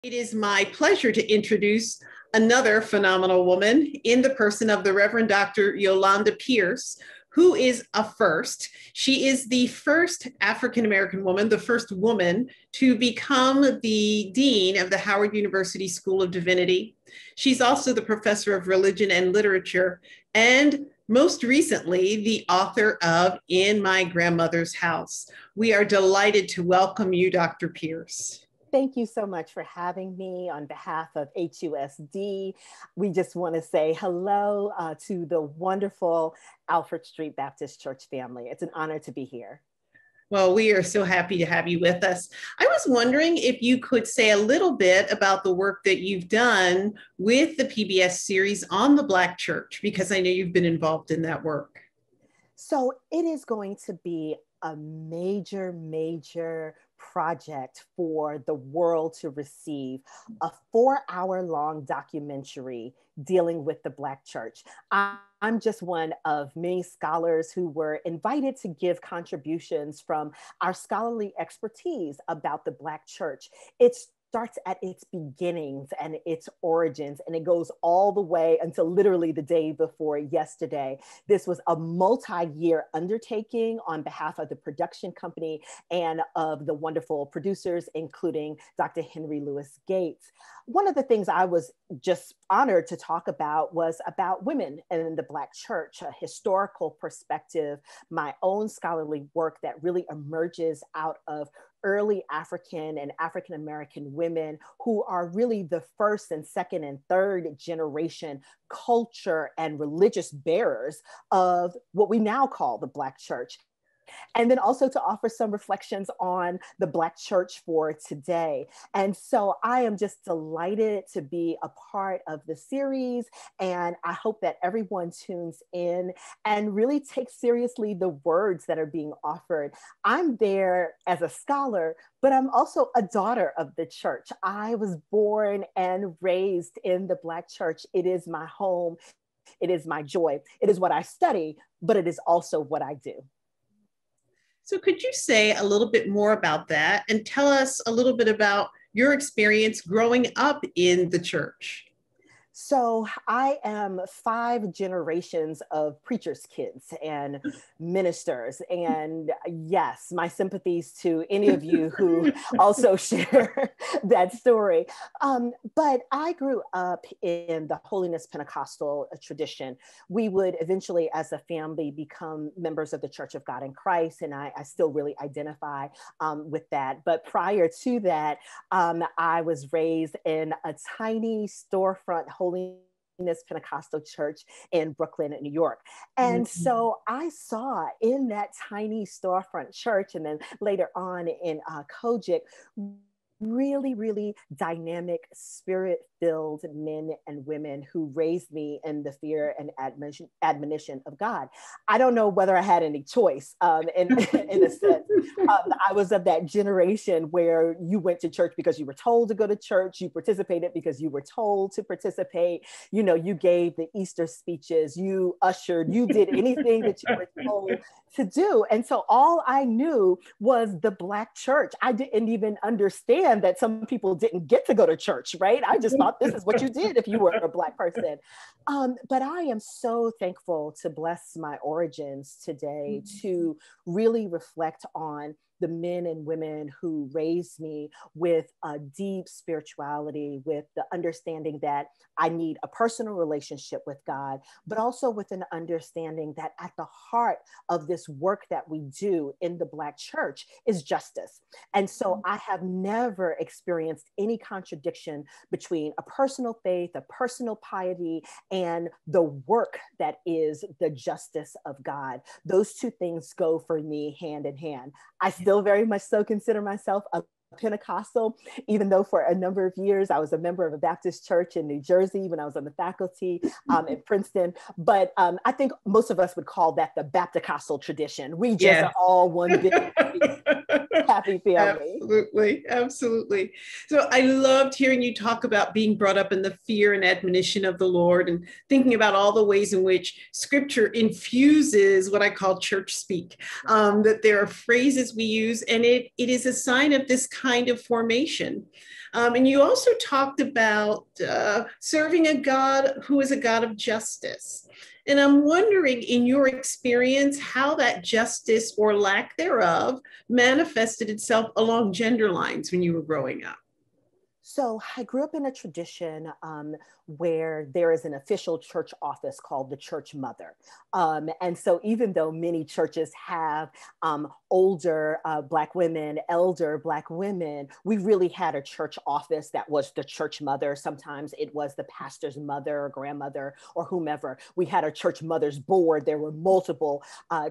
It is my pleasure to introduce another phenomenal woman in the person of the Reverend Dr. Yolanda Pierce, who is a first. She is the first African-American woman, the first woman to become the dean of the Howard University School of Divinity. She's also the professor of religion and literature, and most recently, the author of In My Grandmother's House. We are delighted to welcome you, Dr. Pierce. Thank you so much for having me on behalf of HUSD. We just want to say hello to the wonderful Alfred Street Baptist Church family. It's an honor to be here. Well, we are so happy to have you with us. I was wondering if you could say a little bit about the work that you've done with the PBS series on the Black Church, because I know you've been involved in that work. So it is going to be a major project for the world to receive, a 4-hour-long documentary dealing with the Black Church. I'm just one of many scholars who were invited to give contributions from our scholarly expertise about the Black Church. It starts at its beginnings and its origins, and it goes all the way until literally the day before yesterday. This was a multi-year undertaking on behalf of the production company and of the wonderful producers, including Dr. Henry Louis Gates. One of the things I was just honored to talk about was about women in the Black Church, a historical perspective, my own scholarly work that really emerges out of early African and African-American women who are really the first and second and third generation culture and religious bearers of what we now call the Black Church. And then also to offer some reflections on the Black Church for today. And so I am just delighted to be a part of the series. And I hope that everyone tunes in and really takes seriously the words that are being offered. I'm there as a scholar, but I'm also a daughter of the church. I was born and raised in the Black Church. It is my home. It is my joy. It is what I study, but it is also what I do. So could you say a little bit more about that and tell us a little bit about your experience growing up in the church? So I am 5 generations of preachers' kids and ministers. And yes, my sympathies to any of you who also share that story. But I grew up in the Holiness Pentecostal tradition. We would eventually, as a family, become members of the Church of God in Christ. And I still really identify with that. But prior to that, I was raised in a tiny storefront Holiness Pentecostal church in Brooklyn, New York. And so I saw in that tiny storefront church, and then later on in Kojic, really dynamic, spirit-filled men and women who raised me in the fear and admonition of God. I don't know whether I had any choice in a sense. I was of that generation where you went to church because you were told to go to church, you participated because you were told to participate, you know, you gave the Easter speeches, you ushered, you did anything that you were told to do. And so all I knew was the Black church. I didn't even understand that some people didn't get to go to church, right? I just thought this is what you did if you were a Black person. But I am so thankful to bless my origins today to really reflect on the men and women who raised me with a deep spirituality, with the understanding that I need a personal relationship with God, but also with an understanding that at the heart of this work that we do in the Black church is justice. And so I have never experienced any contradiction between a personal faith, a personal piety, and the work that is the justice of God. Those two things go for me hand in hand. I still very much so consider myself a Pentecostal, even though for a number of years I was a member of a Baptist church in New Jersey when I was on the faculty at Princeton. But I think most of us would call that the Baptist-Costal tradition. We just are all one big happy family. Absolutely. So I loved hearing you talk about being brought up in the fear and admonition of the Lord, and thinking about all the ways in which Scripture infuses what I call church speak, that there are phrases we use, and it is a sign of this kind of formation. And you also talked about serving a God who is a God of justice. And I'm wondering, in your experience, how that justice or lack thereof manifested itself along gender lines when you were growing up. So I grew up in a tradition where there is an official church office called the church mother. And so even though many churches have older Black women, elder Black women, we really had a church office that was the church mother. Sometimes it was the pastor's mother or grandmother or whomever. We had a church mother's board. There were multiple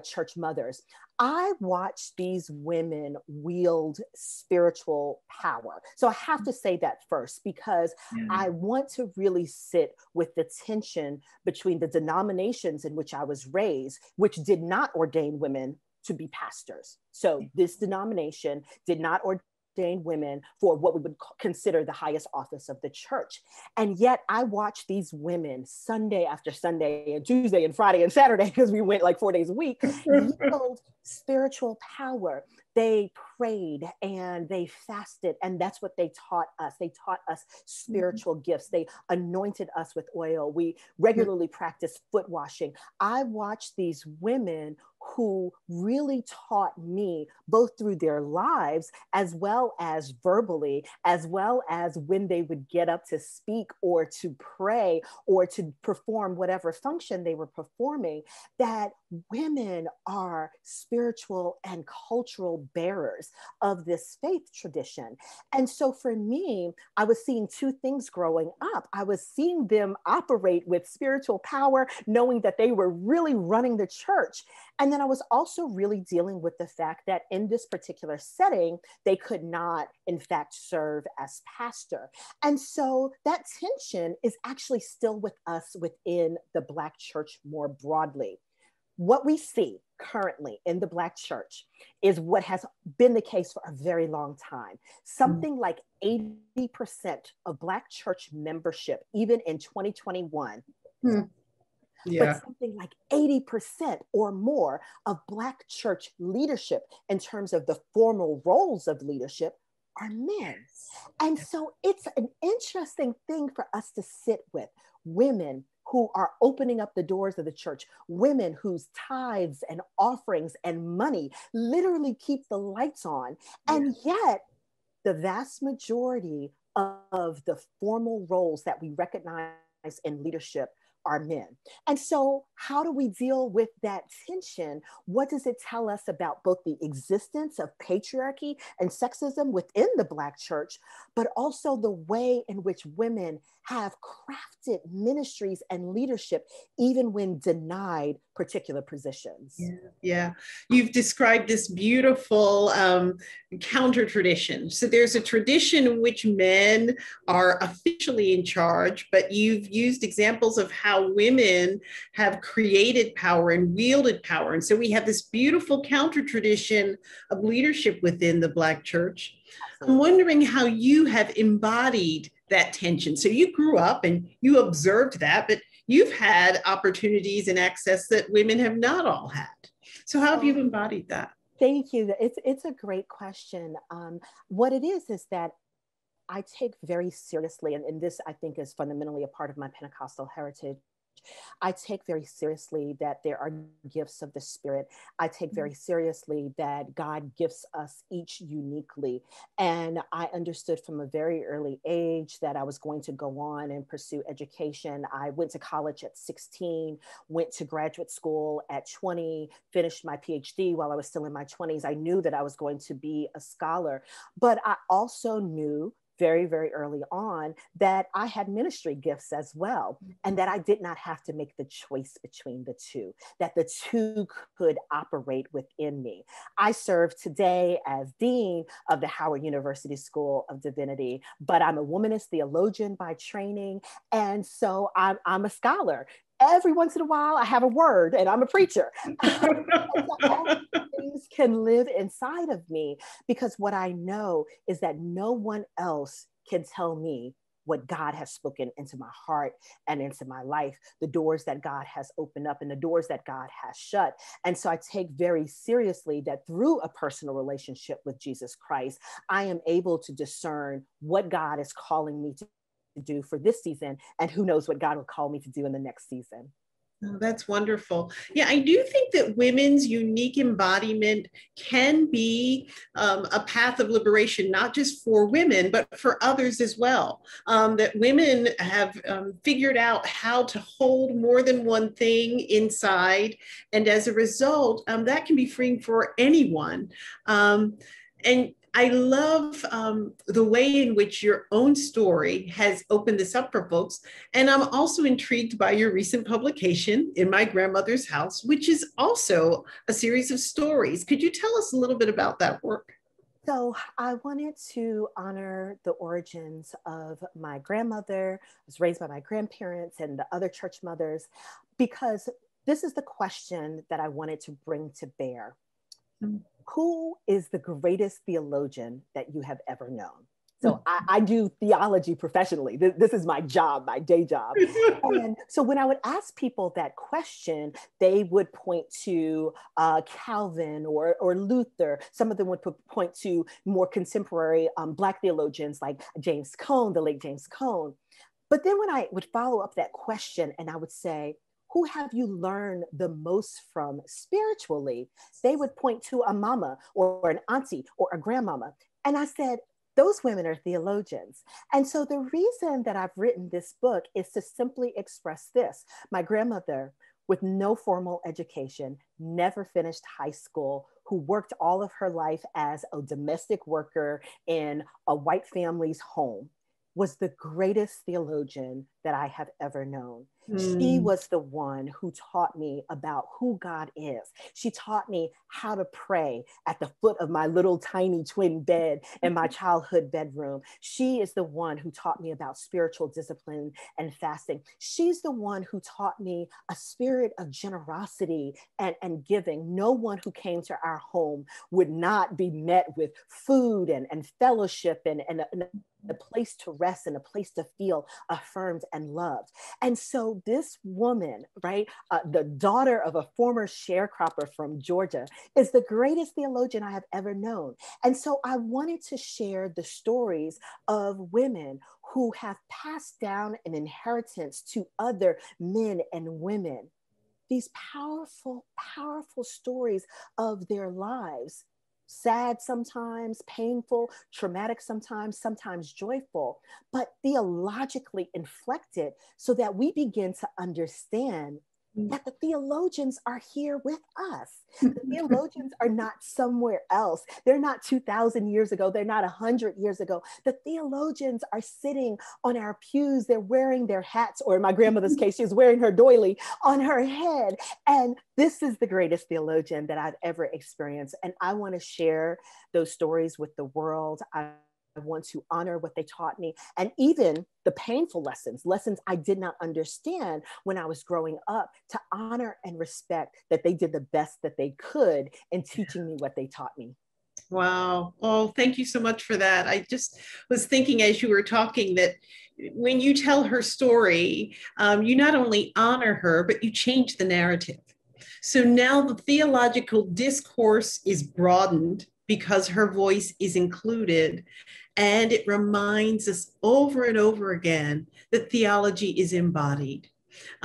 church mothers. I watched these women wield spiritual power. So I have to say that first, because I want to really sit with the tension between the denominations in which I was raised, which did not ordain women to be pastors. So this denomination did not ordain women for what we would consider the highest office of the church. And yet I watched these women Sunday after Sunday and Tuesday and Friday and Saturday, because we went like 4 days a week, yield spiritual power. They prayed and they fasted, and that's what they taught us. They taught us spiritual gifts. They anointed us with oil. We regularly practiced foot washing. I watched these women who really taught me, both through their lives, as well as verbally, as well as when they would get up to speak or to pray or to perform whatever function they were performing, that women are spiritual and cultural bearers of this faith tradition. And so for me, I was seeing two things growing up. I was seeing them operate with spiritual power, knowing that they were really running the church. And then I was also really dealing with the fact that in this particular setting, they could not, in fact, serve as pastor. And so that tension is actually still with us within the Black church more broadly. What we see currently in the Black church is what has been the case for a very long time. Something like 80% of Black church membership, even in 2021, but something like 80% or more of Black church leadership in terms of the formal roles of leadership are men. And so it's an interesting thing for us to sit with. Women who are opening up the doors of the church, women whose tithes and offerings and money literally keep the lights on. And yet the vast majority of the formal roles that we recognize in leadership are men. And so how do we deal with that tension? What does it tell us about both the existence of patriarchy and sexism within the Black church, but also the way in which women have crafted ministries and leadership, even when denied particular positions? Yeah. You've described this beautiful counter tradition. So there's a tradition in which men are officially in charge, but you've used examples of how women have created power and wielded power. And so we have this beautiful counter tradition of leadership within the Black church. Absolutely. I'm wondering how you have embodied that tension. So you grew up and you observed that, but you've had opportunities and access that women have not all had. So how have you embodied that? Thank you. It's a great question. What it is that I take very seriously, and this I think is fundamentally a part of my Pentecostal heritage, I take very seriously that there are gifts of the Spirit. I take very seriously that God gifts us each uniquely. And I understood from a very early age that I was going to go on and pursue education. I went to college at 16, went to graduate school at 20, finished my PhD while I was still in my 20s. I knew that I was going to be a scholar, but I also knew very, very early on that I had ministry gifts as well, and that I did not have to make the choice between the two, that the two could operate within me. I serve today as Dean of the Howard University School of Divinity, but I'm a womanist theologian by training, and so I'm a scholar. Every once in a while, I have a word and I'm a preacher. All things can live inside of me because what I know is that no one else can tell me what God has spoken into my heart and into my life, the doors that God has opened up and the doors that God has shut. And so I take very seriously that through a personal relationship with Jesus Christ, I am able to discern what God is calling me to do for this season, and who knows what God will call me to do in the next season. Oh, that's wonderful. Yeah, I do think that women's unique embodiment can be a path of liberation, not just for women, but for others as well. That women have figured out how to hold more than one thing inside. And as a result, that can be freeing for anyone. And I love the way in which your own story has opened this up for folks. And I'm also intrigued by your recent publication, In My Grandmother's House, which is also a series of stories. Could you tell us a little bit about that work? So I wanted to honor the origins of my grandmother. I was raised by my grandparents and the other church mothers, because this is the question that I wanted to bring to bear. Who is the greatest theologian that you have ever known? So I do theology professionally. This is my job, my day job. And so when I would ask people that question, they would point to Calvin or Luther. Some of them would point to more contemporary Black theologians like James Cone, the late James Cone. But then when I would follow up that question and I would say, who have you learned the most from spiritually? They would point to a mama or an auntie or a grandmama. And I said, those women are theologians. And so the reason that I've written this book is to simply express this. My grandmother, with no formal education, never finished high school, who worked all of her life as a domestic worker in a white family's home, was the greatest theologian that I have ever known. She was the one who taught me about who God is. She taught me how to pray at the foot of my little tiny twin bed in my childhood bedroom. She is the one who taught me about spiritual discipline and fasting. She's the one who taught me a spirit of generosity and giving. No one who came to our home would not be met with food and fellowship and a place to rest and a place to feel affirmed and loved. And so this woman, right, the daughter of a former sharecropper from Georgia, is the greatest theologian I have ever known. And so I wanted to share the stories of women who have passed down an inheritance to other men and women. These powerful, powerful stories of their lives. Sad sometimes, painful, traumatic sometimes joyful, but theologically inflected so that we begin to understand that the theologians are here with us. The theologians are not somewhere else. They're not 2,000 years ago. They're not 100 years ago. The theologians are sitting on our pews. They're wearing their hats, or in my grandmother's case, she's wearing her doily on her head. And this is the greatest theologian that I've ever experienced. And I want to share those stories with the world. I want to honor what they taught me, and even the painful lessons I did not understand when I was growing up, to honor and respect that they did the best that they could in teaching me what they taught me. Wow. Oh, thank you so much for that. I just was thinking as you were talking that when you tell her story, you not only honor her, but you change the narrative. So now the theological discourse is broadened because her voice is included. And it reminds us over and over again that theology is embodied.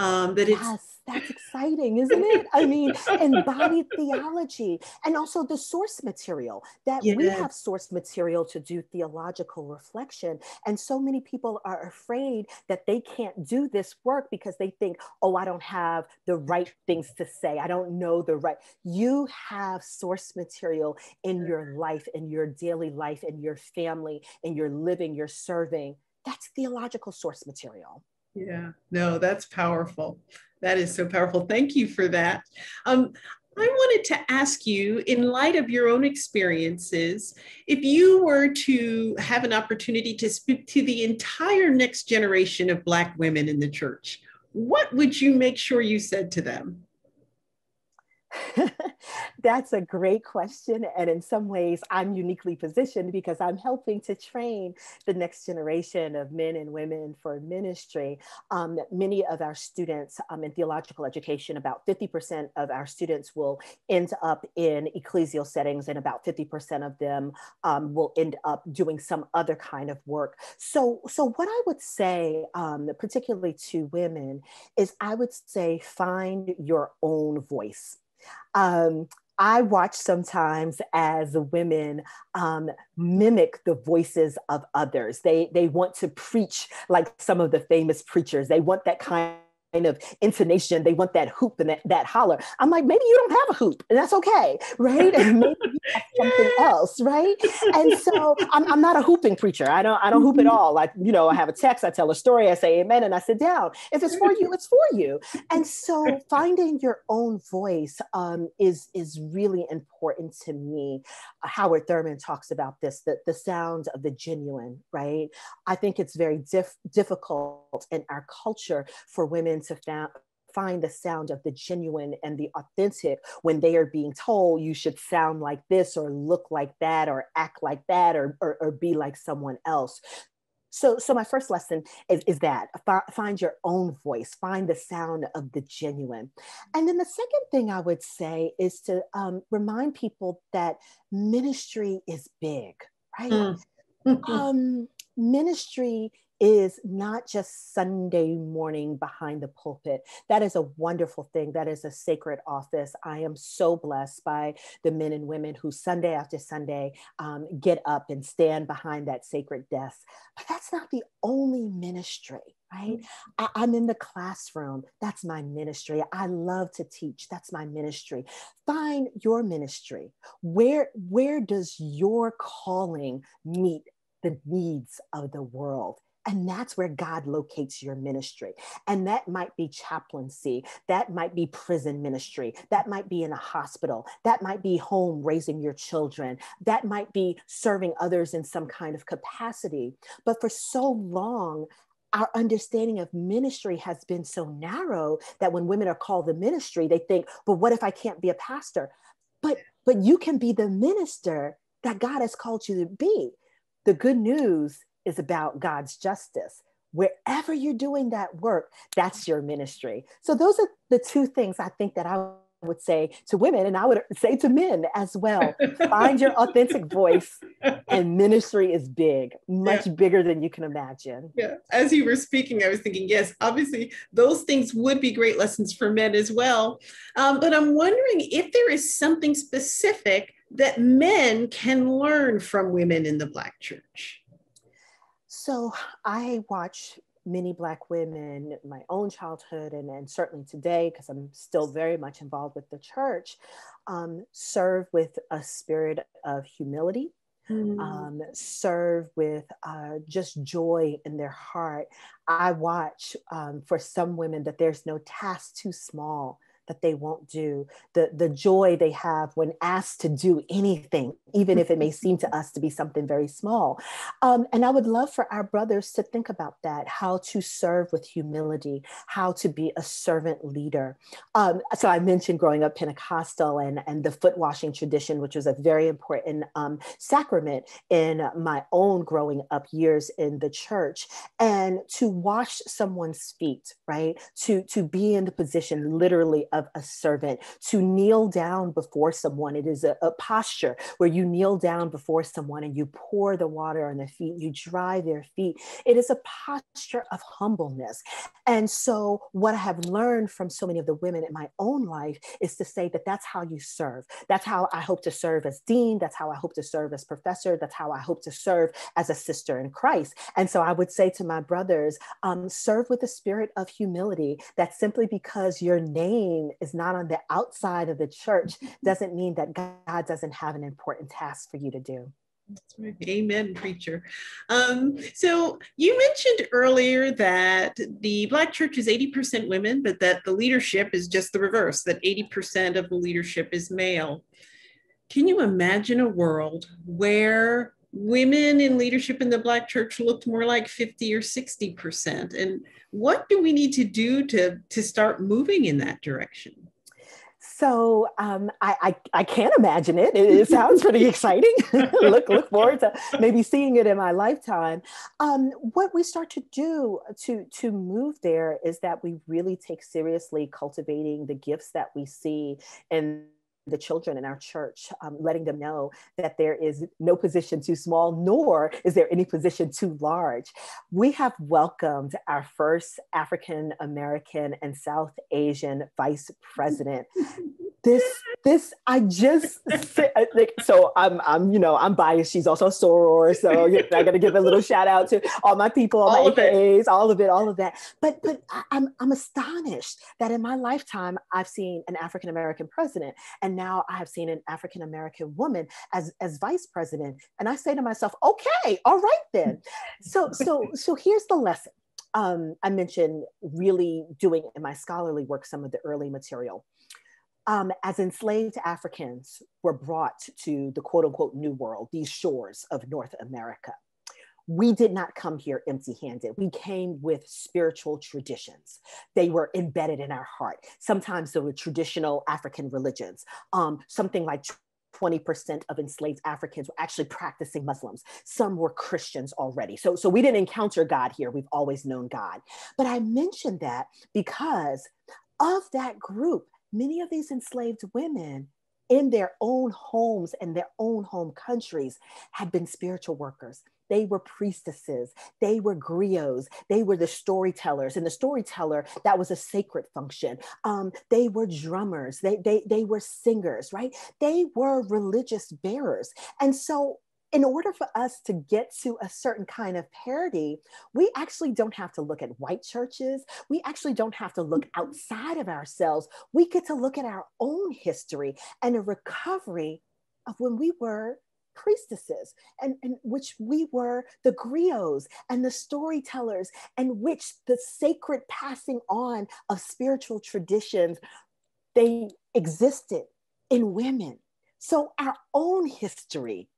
Yes, that's exciting, isn't it? I mean, embodied theology, and also the source material, that we have source material to do theological reflection. And so many people are afraid that they can't do this work because they think, oh, I don't have the right things to say. I don't know the right. You have source material in your life, in your daily life, in your family, in your living, your serving. That's theological source material. Yeah, no, that's powerful. That is so powerful. Thank you for that. I wanted to ask you, in light of your own experiences, if you were to have an opportunity to speak to the entire next generation of Black women in the church, what would you make sure you said to them? That's a great question. And in some ways, I'm uniquely positioned because I'm helping to train the next generation of men and women for ministry. Many of our students in theological education, about 50% of our students will end up in ecclesial settings, and about 50% of them will end up doing some other kind of work. So what I would say, particularly to women, is I would say find your own voice. Um, I watch sometimes as women mimic the voices of others. They want to preach like some of the famous preachers. They want that kind of intonation. They want that hoop and that holler. I'm like, maybe you don't have a hoop, and that's okay, right? And maybe you have something else, right? And so I'm not a hooping preacher. I don't hoop at all. Like, I have a text, I tell a story, I say amen, and I sit down. If it's for you, it's for you. And so finding your own voice is really important to me. Howard Thurman talks about this, the sound of the genuine, right? I think it's very difficult in our culture for women to find the sound of the genuine and the authentic when they are being told you should sound like this or look like that or act like that or be like someone else. So my first lesson is that find your own voice, find the sound of the genuine. And then the second thing I would say is to remind people that ministry is big, right? Ministry is not just Sunday morning behind the pulpit. That is a wonderful thing. That is a sacred office. I am so blessed by the men and women who Sunday after Sunday get up and stand behind that sacred desk. But that's not the only ministry, right? I'm in the classroom. That's my ministry. I love to teach. That's my ministry. Find your ministry. Where does your calling meet the needs of the world? And that's where God locates your ministry. And that might be chaplaincy. That might be prison ministry. That might be in a hospital. That might be home raising your children. That might be serving others in some kind of capacity. But for so long, our understanding of ministry has been so narrow that when women are called to ministry, they think, but what if I can't be a pastor? But you can be the minister that God has called you to be. The good news is about God's justice. Wherever you're doing that work, that's your ministry. So those are the two things I think that I would say to women, and I would say to men as well. Find your authentic voice, and ministry is big, much bigger than you can imagine. Yeah. As you were speaking, I was thinking, yes, obviously those things would be great lessons for men as well. But I'm wondering if there is something specific that men can learn from women in the Black church. So I watch many Black women in my own childhood and certainly today, because I'm still very much involved with the church, serve with a spirit of humility, serve with just joy in their heart. I watch for some women that there's no task too small that they won't do, the joy they have when asked to do anything, even if it may seem to us to be something very small. And I would love for our brothers to think about that, how to serve with humility, how to be a servant leader. So I mentioned growing up Pentecostal and the foot washing tradition, which was a very important sacrament in my own growing up years in the church. And to wash someone's feet, right? To be in the position literally of a servant, to kneel down before someone. It is a posture where you kneel down before someone and you pour the water on their feet, you dry their feet. It is a posture of humbleness. And so what I have learned from so many of the women in my own life is to say that that's how you serve. That's how I hope to serve as dean. That's how I hope to serve as professor. That's how I hope to serve as a sister in Christ. And so I would say to my brothers, serve with a spirit of humility, that simply because your name is not on the outside of the church doesn't mean that God doesn't have an important task for you to do. That's right. Amen, preacher. So you mentioned earlier that the Black church is 80% women, but that the leadership is just the reverse, that 80% of the leadership is male. Can you imagine a world where women in leadership in the Black church looked more like 50 or 60%? And what do we need to do to start moving in that direction? I can't imagine it. It sounds pretty exciting. Look forward to maybe seeing it in my lifetime. What we start to do to move there is that we really take seriously cultivating the gifts that we see in the children in our church, letting them know that there is no position too small, nor is there any position too large. We have welcomed our first African American and South Asian vice president. I just so I'm biased. She's also a soror, so I got to give a little shout out to all my people, all my AKAs, all of that. But I'm astonished that in my lifetime I've seen an African American president, and now I have seen an African American woman as vice president. And I say to myself, okay, all right then. So here's the lesson. I mentioned really doing in my scholarly work some of the early material. As enslaved Africans were brought to the quote unquote New World, these shores of North America, we did not come here empty-handed. We came with spiritual traditions. They were embedded in our heart. Sometimes they were traditional African religions. Something like 20% of enslaved Africans were actually practicing Muslims. Some were Christians already. So we didn't encounter God here. We've always known God. But I mentioned that because of that group, many of these enslaved women in their own homes and their own home countries had been spiritual workers. They were priestesses, they were griots, they were the storytellers. And the storyteller, that was a sacred function. They were drummers, they were singers, right? They were religious bearers. And so in order for us to get to a certain kind of parity, we actually don't have to look at white churches. We actually don't have to look outside of ourselves. We get to look at our own history and a recovery of when we were priestesses, and which we were the griots and the storytellers, and which the sacred passing on of spiritual traditions, they existed in women. So our own history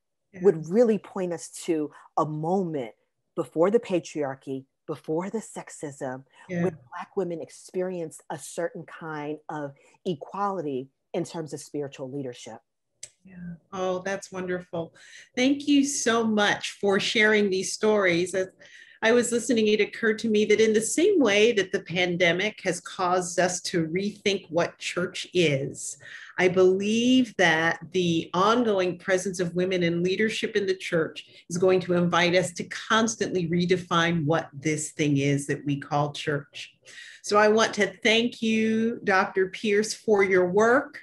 would really point us to a moment before the patriarchy, before the sexism, when Black women experienced a certain kind of equality in terms of spiritual leadership. Yeah. Oh, that's wonderful. Thank you so much for sharing these stories. As I was listening, it occurred to me that in the same way that the pandemic has caused us to rethink what church is, I believe that the ongoing presence of women in leadership in the church is going to invite us to constantly redefine what this thing is that we call church. So I want to thank you, Dr. Pierce, for your work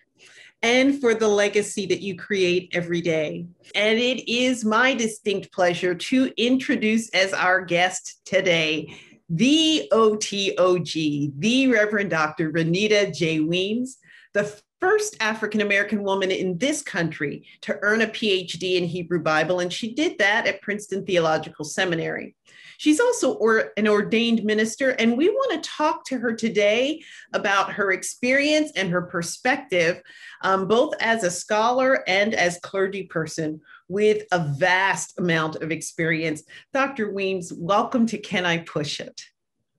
and for the legacy that you create every day. And it is my distinct pleasure to introduce as our guest today, the OTOG, the Reverend Dr. Renita J. Weems, the first African-American woman in this country to earn a PhD in Hebrew Bible, and she did that at Princeton Theological Seminary. She's also an ordained minister, and we want to talk to her today about her experience and her perspective, both as a scholar and as clergy person with a vast amount of experience. Dr. Weems, welcome to Can I Push It?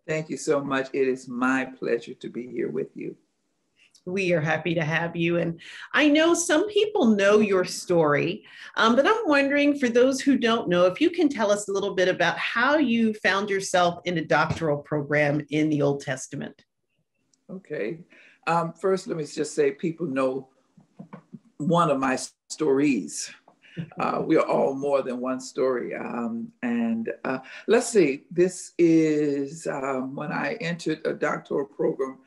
Thank you so much. It is my pleasure to be here with you. We are happy to have you. And I know some people know your story, but I'm wondering, for those who don't know, if you can tell us a little bit about how you found yourself in a doctoral program in the Old Testament. Okay. First, let me just say people know one of my stories. We are all more than one story. Let's see, this is when I entered a doctoral program.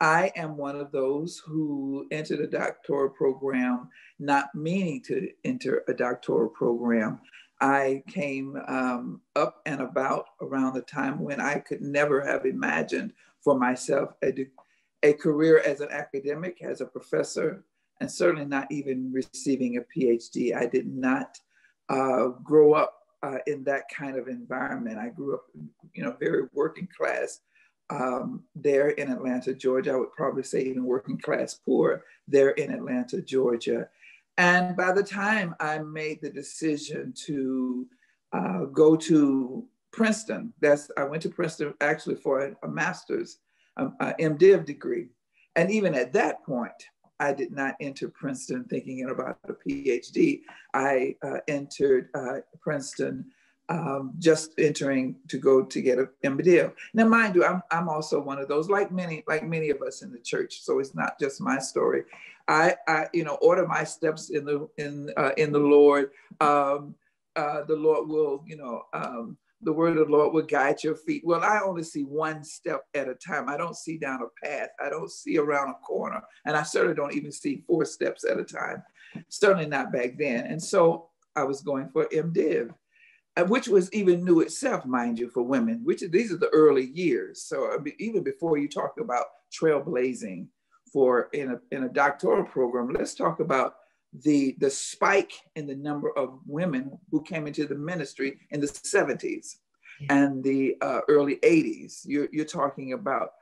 I am one of those who entered a doctoral program not meaning to enter a doctoral program. I came up and about around the time when I could never have imagined for myself a career as an academic, as a professor, and certainly not even receiving a PhD. I did not grow up in that kind of environment. I grew up, very working class. There in Atlanta, Georgia. I would probably say even working class poor there in Atlanta, Georgia. And by the time I made the decision to go to Princeton, I went to Princeton actually for a master's, MDiv degree. And even at that point, I did not enter Princeton thinking about a PhD. I entered Princeton just entering to go to get an MDiv. Now, mind you, I'm also one of those, like many of us in the church. So it's not just my story. I order my steps in the Lord. The Lord will, the word of the Lord will guide your feet. Well, I only see one step at a time. I don't see down a path. I don't see around a corner. And I certainly don't even see 4 steps at a time. Certainly not back then. And so I was going for MDiv, which was even new itself, mind you, for women, these are the early years. So even before you talk about trailblazing in a doctoral program, let's talk about the spike in the number of women who came into the ministry in the 70s and the early 80s. You're talking about,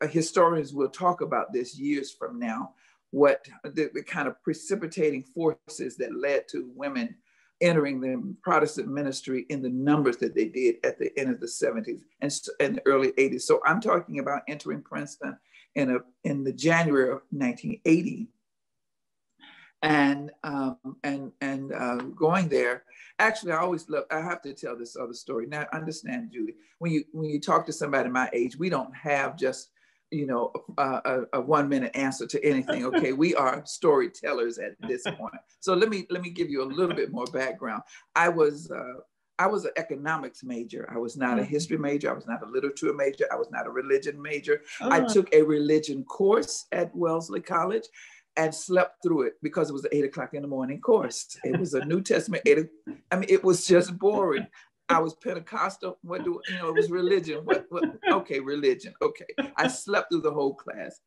historians will talk about this years from now, what the kind of precipitating forces that led to women entering the Protestant ministry in the numbers that they did at the end of the 70s and the early 80s. So I'm talking about entering Princeton in the January of 1980. And going there, actually, I have to tell this other story. Now, understand, Judy, when you talk to somebody my age, we don't have just, a 1-minute answer to anything. Okay, we are storytellers at this point. So let me give you a little bit more background. I was an economics major. I was not a history major. I was not a literature major. I was not a religion major. I took a religion course at Wellesley College and slept through it because it was an 8 o'clock in the morning course. It was a New Testament. It was just boring. I was Pentecostal. It was religion. Okay, religion. Okay. I slept through the whole class.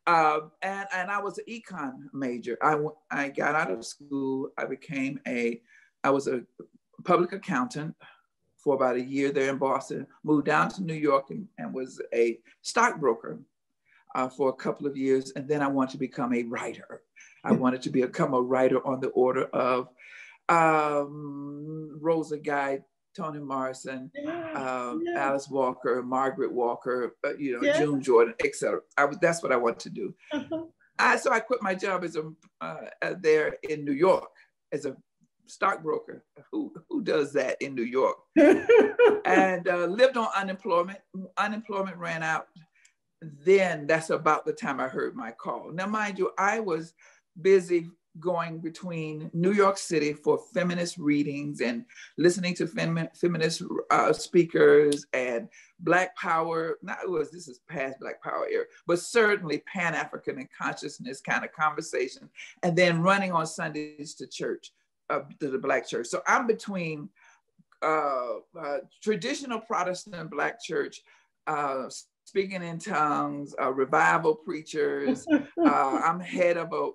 And I was an econ major. I got out of school. I was a public accountant for about a year there in Boston, moved down to New York and was a stockbroker for a couple of years. And then I wanted to become a writer. I wanted to become a writer on the order of Rosa Guide, Toni Morrison, Alice Walker, Margaret Walker, June Jordan, etc. That's what I wanted to do. So I quit my job there in New York as a stockbroker. Who does that in New York? And lived on unemployment. Unemployment ran out. Then that's about the time I heard my call. Now, mind you, I was busy going between New York City for feminist readings and listening to feminist speakers and Black Power. This is past Black Power era, but certainly Pan-African and consciousness kind of conversation. And then running on Sundays to church, to the Black church. So I'm between traditional Protestant Black church, speaking in tongues, revival preachers. I'm head of a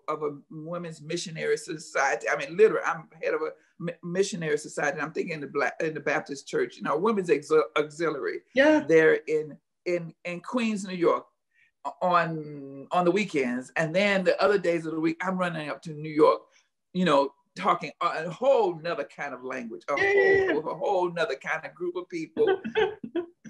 women's missionary society. Literally, I'm head of a missionary society. I'm thinking in the Baptist church, women's auxiliary. Yeah. There in Queens, New York, on the weekends, and then the other days of the week, I'm running up to New York, talking a whole nother kind of language, a whole nother kind of group of people.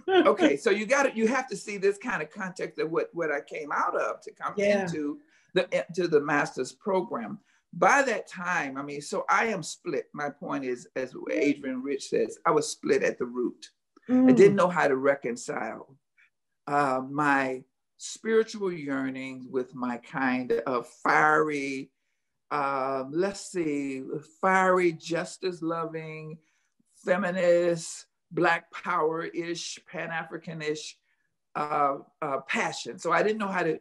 Okay, so you have to see this kind of context of what I came out of to come into the master's program. By that time, so I am split. My point is, as Adrian Rich says, I was split at the root. I didn't know how to reconcile my spiritual yearnings with my kind of fiery, fiery, justice-loving, feminist, Black Power-ish, Pan-African-ish passion. So I didn't know how to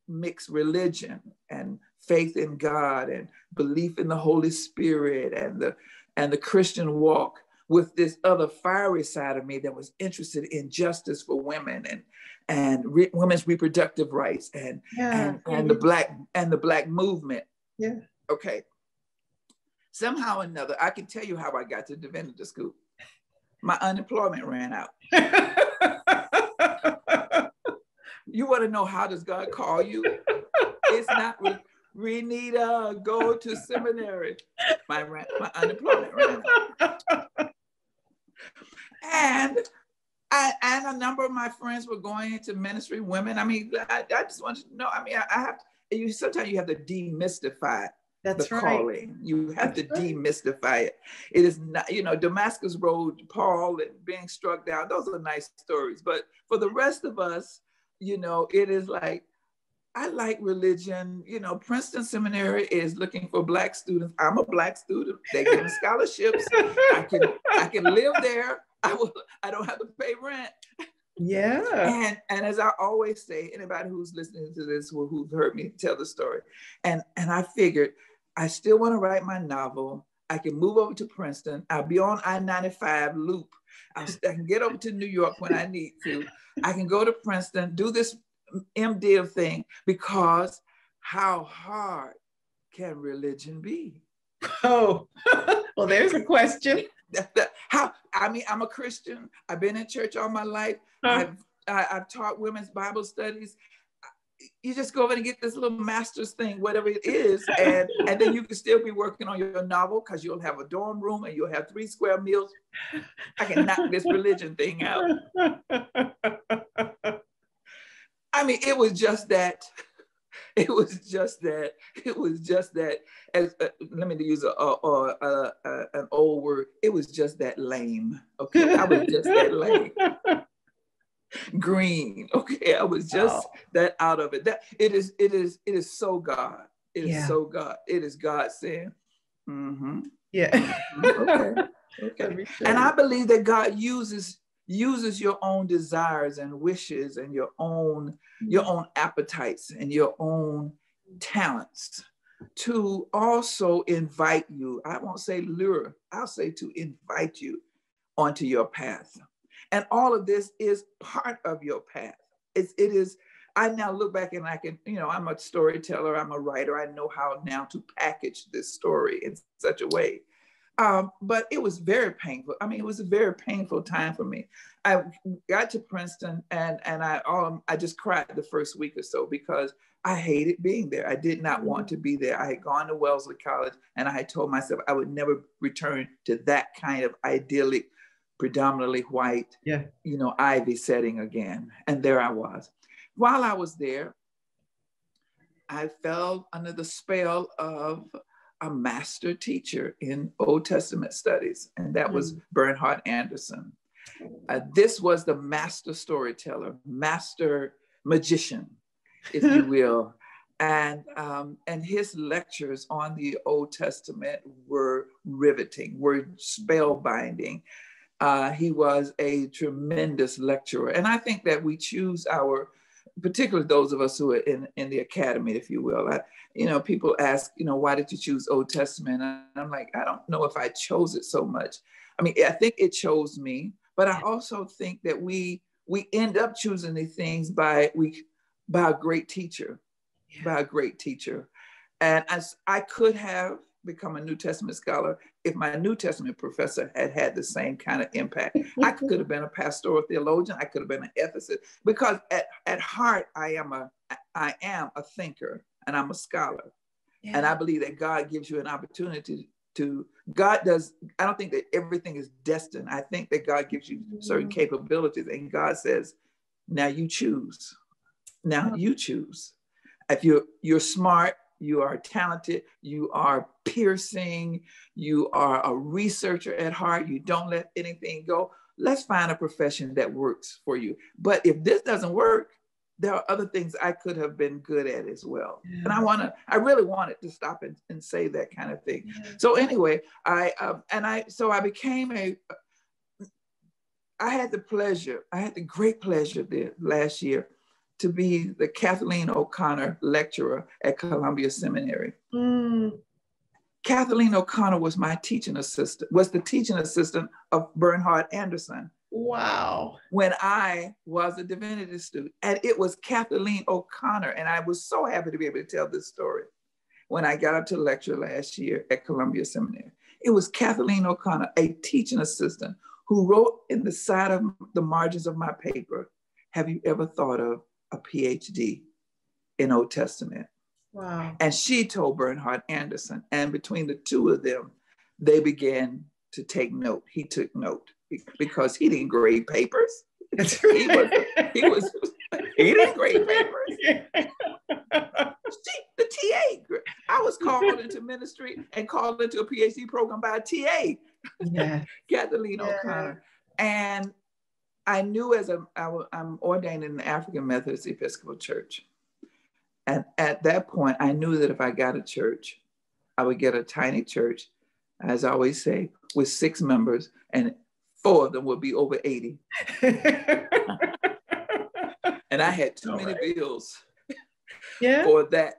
mix religion and faith in God and belief in the Holy Spirit and the Christian walk with this other fiery side of me that was interested in justice for women and women's reproductive rights and the Black movement. Yeah. Okay. Somehow or another, I can tell you how I got to divinity school. My unemployment ran out. You want to know how does God call you? It's not Renita, go to seminary. My unemployment ran out. And a number of my friends were going into ministry, women. I just wanted to know, sometimes you have to demystify That's the right. calling. You have to demystify it. It is not, Damascus Road, Paul and being struck down, those are nice stories. But for the rest of us, it is like, I like religion. Princeton Seminary is looking for Black students. I'm a Black student. They give them scholarships. I can live there. I don't have to pay rent. Yeah. And as I always say, anybody who's listening to this or who's heard me tell the story, and I figured I still want to write my novel. I can move over to Princeton. I'll be on I-95 loop. I can get over to New York when I need to. I can go to Princeton, do this MDiv thing, because how hard can religion be? Oh, well, there's a question. I'm a Christian. I've been in church all my life. I've taught women's Bible studies. You just go over and get this little master's thing, whatever it is, and then you can still be working on your novel because you'll have a dorm room and you'll have 3 square meals. I can knock this religion thing out. I mean, it was just that. It was just that. As let me use an old word. It was just that lame. Okay, I was just that lame. Green. Okay, I was just that out of it. That it is so God. It is so God. It is God saying, yeah. Okay. And I believe that God uses your own desires and wishes and your own appetites and your own talents to also invite you. I won't say lure, I'll say to invite you onto your path. And all of this is part of your path. It is, I now look back and I can, I'm a storyteller, I'm a writer, I know how now to package this story in such a way. But it was very painful. I mean, it was a very painful time for me. I got to Princeton and I just cried the first week or so because I hated being there. I did not want to be there. I had gone to Wellesley College and I had told myself I would never return to that kind of idyllic, predominantly white, Ivy setting again. And there I was. While I was there, I fell under the spell of a master teacher in Old Testament studies, and that was Bernhard Anderson. This was the master storyteller, master magician, if you will. And his lectures on the Old Testament were riveting, were spellbinding. He was a tremendous lecturer. And I think that we choose particularly those of us who are in the academy, if you will. People ask, why did you choose Old Testament? And I'm like, I don't know if I chose it so much. I mean, I think it chose me, but I also think that we end up choosing these things by a great teacher, And as I could have become a New Testament scholar if my New Testament professor had the same kind of impact. I could have been a pastoral theologian. I could have been an ethicist, because at heart, I am a thinker and I'm a scholar. Yeah. And I believe that God gives you an opportunity I don't think that everything is destined. I think that God gives you certain capabilities and God says, now you choose. Now you choose. If you're smart, you are talented, you are piercing, you are a researcher at heart, you don't let anything go. Let's find a profession that works for you. But if this doesn't work, there are other things I could have been good at as well. Yeah. And I really wanted to stop and say that kind of thing. Yeah. So anyway, I had the great pleasure there last year to be the Kathleen O'Connor lecturer at Columbia Seminary. Kathleen O'Connor was the teaching assistant of Bernhard Anderson. Wow. When I was a divinity student. And it was Kathleen O'Connor. And I was so happy to be able to tell this story when I got up to lecture last year at Columbia Seminary. It was Kathleen O'Connor, a teaching assistant, who wrote in the side of the margins of my paper, have you ever thought of a PhD in Old Testament? Wow. And she told Bernhard Anderson, and between the two of them, they began to take note. He took note because he didn't grade papers. That's right. He didn't grade papers. I was called into ministry and called into a PhD program by a TA, Yeah. Kathleen O'Connor. And I knew I'm ordained in the African Methodist Episcopal Church. And at that point, I knew that if I got a church, I would get a tiny church, as I always say, with 6 members, and 4 of them would be over 80. And I had too many bills for that.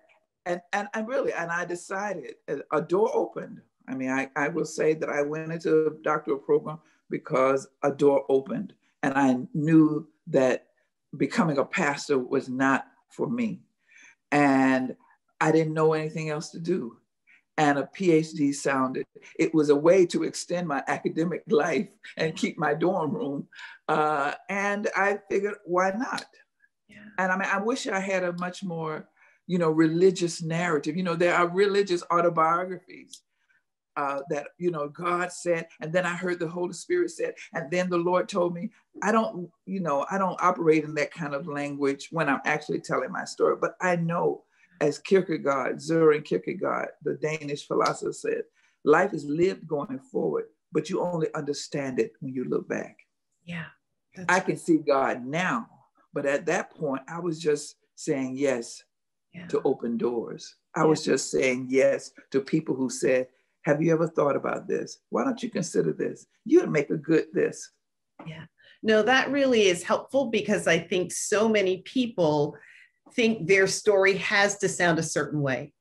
And I decided, a door opened. I mean, I will say that I went into a doctoral program because a door opened. And I knew that becoming a pastor was not for me. And I didn't know anything else to do. And a PhD sounded, it was a way to extend my academic life and keep my dorm room. And I figured, why not? Yeah. And I mean, I wish I had a much more, religious narrative. There are religious autobiographies that, God said, and then I heard the Holy Spirit said, and then the Lord told me. I don't operate in that kind of language when I'm actually telling my story, but I know, as Søren Kierkegaard, the Danish philosopher, said, life is lived going forward, but you only understand it when you look back. Yeah. I can see God now, but at that point, I was just saying yes to open doors. I was just saying yes to people who said, have you ever thought about this? Why don't you consider this? You'd make a good this. Yeah. No, that really is helpful, because I think so many people think their story has to sound a certain way.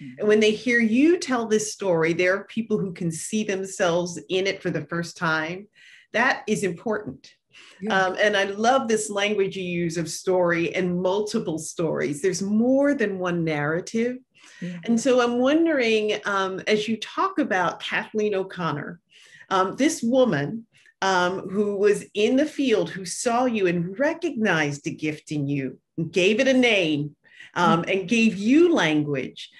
Mm-hmm. And when they hear you tell this story, there are people who can see themselves in it for the first time. That is important. Yeah. And I love this language you use of story and multiple stories. There's more than one narrative. Yeah. And so I'm wondering, as you talk about Kathleen O'Connor, this woman who was in the field, who saw you and recognized the gift in you, gave it a name, and gave you language.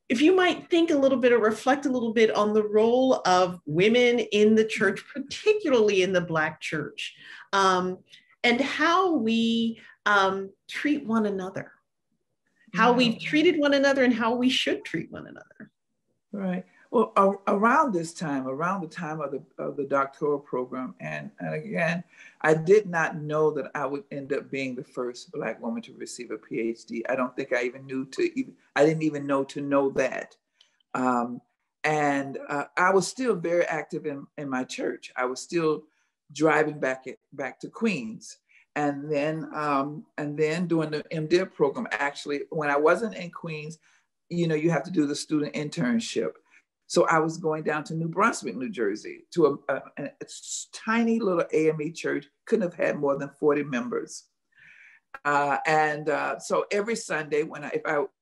If you might think a little bit or reflect a little bit on the role of women in the church, particularly in the Black church, and how we treat one another, how we've treated one another and how we should treat one another. Right. Well, around the time of the doctoral program, and again, I did not know that I would end up being the first Black woman to receive a PhD. I don't think I even knew I didn't even know to know that. And I was still very active in my church. I was still driving back to Queens. And then doing the MDiv program. Actually, when I wasn't in Queens, you have to do the student internship. So I was going down to New Brunswick, New Jersey, to a tiny little AME church. Couldn't have had more than 40 members. So every Sunday,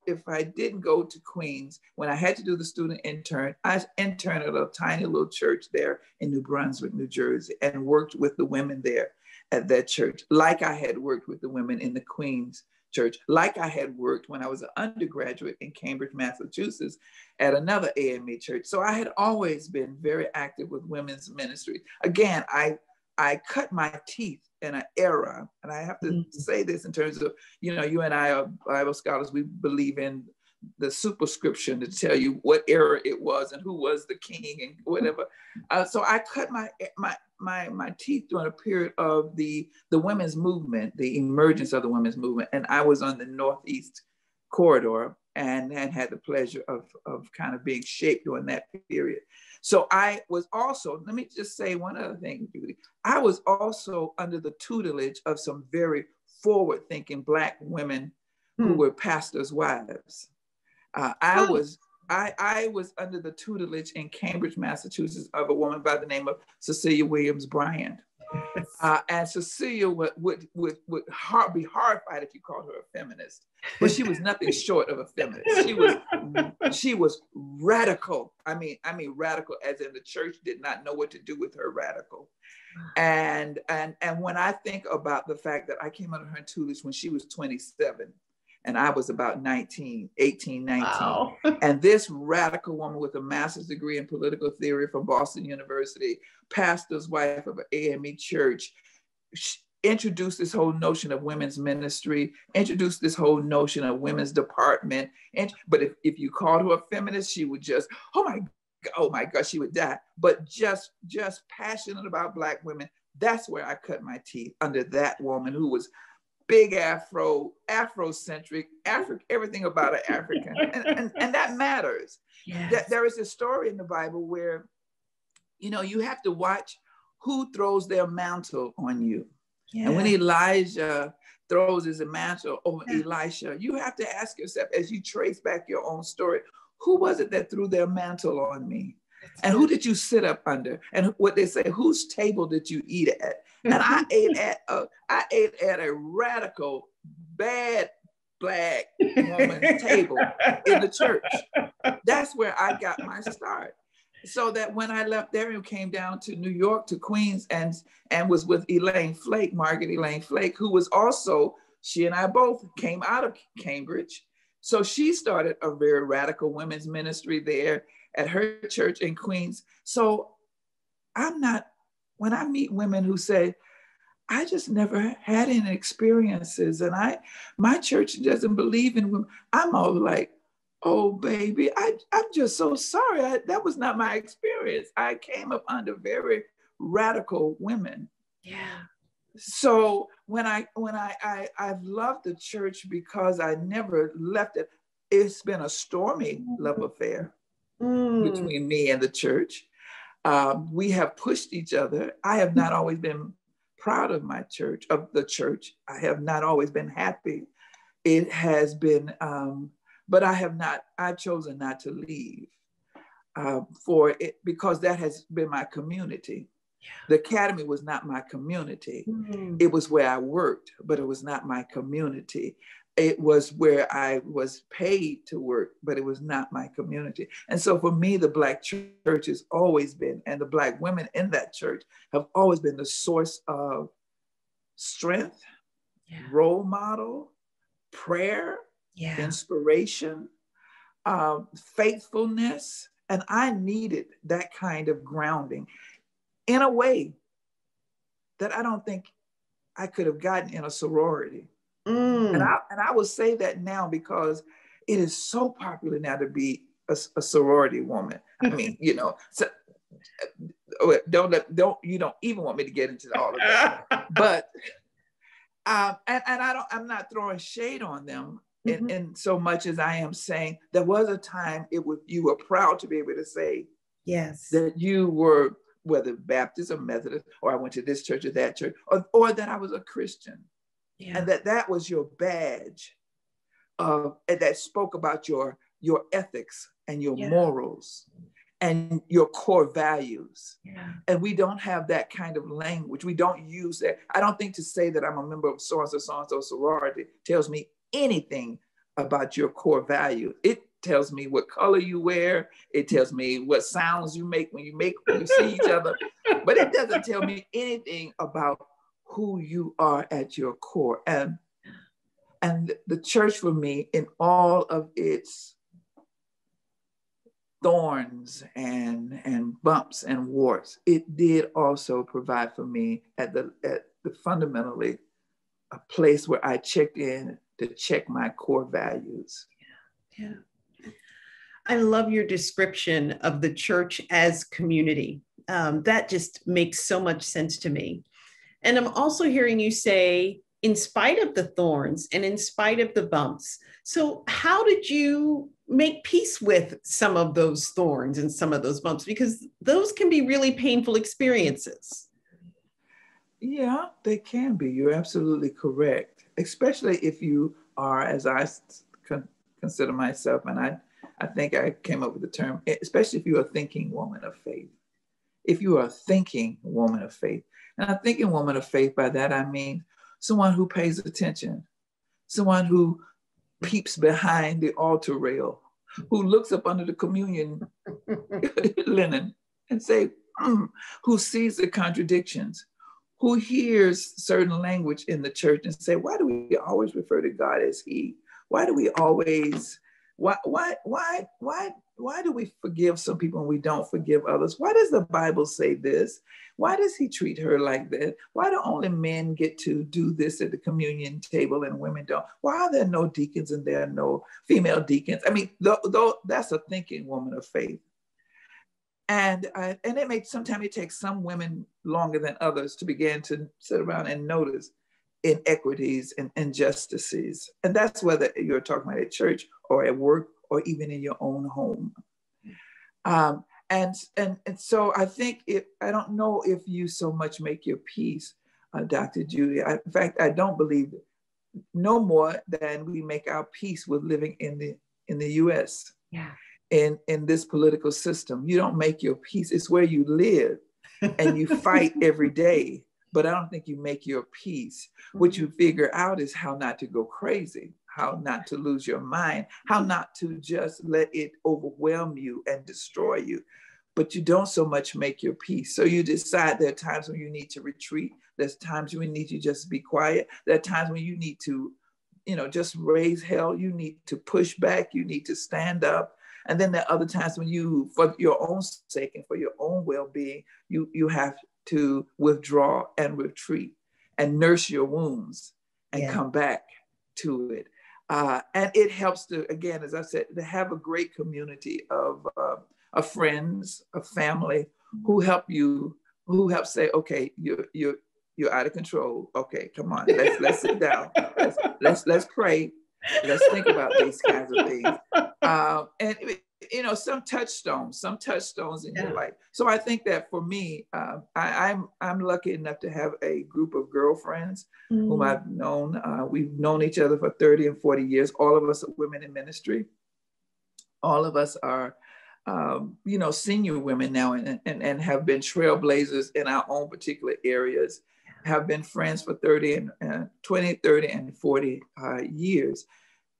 if I didn't go to Queens, when I had to do the student intern, I interned at a tiny little church there in New Brunswick, New Jersey, and worked with the women there at that church, like I had worked with the women in the Queens church, like I had worked when I was an undergraduate in Cambridge, Massachusetts, at another AME church. So I had always been very active with women's ministry. Again, I cut my teeth in an era, and I have to say this in terms of, you and I are Bible scholars, we believe in the superscription to tell you what era it was and who was the king and whatever. So I cut my teeth during a period of the women's movement, the emergence of the women's movement. And I was on the Northeast corridor and had the pleasure of kind of being shaped during that period. So I was also, let me just say one other thing, Judy. I was also under the tutelage of some very forward-thinking Black women who were pastors' wives. I was under the tutelage in Cambridge, Massachusetts, of a woman by the name of Fentress-Williams Bryant. And Cecilia would be horrified if you called her a feminist, but she was nothing short of a feminist. She was radical. I mean radical, as in the church did not know what to do with her radical. And when I think about the fact that I came under her tutelage when she was 27, and I was about 18, 19. Wow. And this radical woman with a master's degree in political theory from Boston University, pastor's wife of an AME church, introduced this whole notion of women's ministry, introduced this whole notion of women's department. But if you called her a feminist, she would just, oh my God, she would die. But just passionate about Black women. That's where I cut my teeth, under that woman who was big Afrocentric, everything about an African. And that matters. Yes. There is a story in the Bible where, you have to watch who throws their mantle on you. Yeah. And when Elijah throws his mantle over Elisha, you have to ask yourself, as you trace back your own story, who was it that threw their mantle on me? And who did you sit up under? And what they say, whose table did you eat at? And I ate at a radical, bad Black woman's table in the church. That's where I got my start. So that when I left there and came down to New York, to Queens, and was with Margaret Elaine Flake, who was also, she and I both came out of Cambridge. So she started a very radical women's ministry there at her church in Queens. So when I meet women who say, I just never had any experiences, and my church doesn't believe in women, I'm all like, oh, baby, I'm just so sorry. That was not my experience. I came up under very radical women. Yeah. So when I've loved the church because I never left it, it's been a stormy love affair between me and the church. We have pushed each other. I have not always been proud of the church. I have not always been happy. It has been, but I've chosen not to leave for it, because that has been my community. Yeah. The academy was not my community. It was where I worked, but it was not my community. It was where I was paid to work, but it was not my community. And so for me, the Black church has always been, and the Black women in that church have always been, the source of strength, role model, prayer, inspiration, faithfulness. And I needed that kind of grounding in a way that I don't think I could have gotten in a sorority. And I will say that now because it is so popular now to be a sorority woman. I mean, so you don't even want me to get into all of that. But I'm not throwing shade on them in so much as I am saying there was a time you were proud to be able to say that you were, whether Baptist or Methodist, or I went to this church or that church, or that I was a Christian. Yeah. And that was your badge that spoke about your ethics and your morals and your core values. Yeah. And we don't have that kind of language. We don't use that. I don't think to say that I'm a member of so-and-so sorority tells me anything about your core value. It tells me what color you wear. It tells me what sounds you make when you see each other. But it doesn't tell me anything about who you are at your core. And the church for me, in all of its thorns and bumps and warts, it did also provide for me at the fundamentally a place where I checked in to check my core values. Yeah. I love your description of the church as community. That just makes so much sense to me. And I'm also hearing you say, in spite of the thorns and in spite of the bumps. So how did you make peace with some of those thorns and some of those bumps? Because those can be really painful experiences. Yeah, they can be. You're absolutely correct. Especially if you are, as I consider myself, and I think I came up with the term, especially if you're a thinking woman of faith. If you are a thinking woman of faith. And a thinking woman of faith, by that I mean someone who pays attention, someone who peeps behind the altar rail, who looks up under the communion linen and say, who sees the contradictions, who hears certain language in the church and say, why do we always refer to God as he? Why do we always, why do we forgive some people and we don't forgive others? Why does the Bible say this? Why does he treat her like that? Why do only men get to do this at the communion table and women don't? Why are there no deacons and there are no female deacons? I mean, though that's a thinking woman of faith. And sometimes it takes some women longer than others to begin to sit around and notice inequities and injustices. And that's whether you're talking about at church or at work or even in your own home. And so I think I don't know if you so much make your peace, Dr. Judy. In fact, I don't believe no more than we make our peace with living in the US. Yeah. In this political system. You don't make your peace. It's where you live and you fight every day, but I don't think you make your peace. What you figure out is how not to go crazy, how not to lose your mind, how not to just let it overwhelm you and destroy you. But you don't so much make your peace. So you decide there are times when you need to retreat. There's times when you need to just be quiet. There are times when you need to, just raise hell. You need to push back. You need to stand up. And then there are other times when you, for your own sake and for your own well-being, you have to withdraw and retreat and nurse your wounds and come back to it. And it helps to, again, as I said, to have a great community of friends, of family who help say, okay, you're out of control. Okay, come on, let's sit down. Let's pray. Let's think about these kinds of things. And some touchstones in your life. So I think that for me, I'm lucky enough to have a group of girlfriends whom I've known. We've known each other for 30 and 40 years. All of us are women in ministry. All of us are, senior women now and have been trailblazers in our own particular areas, have been friends for 20, 30, and 40 years.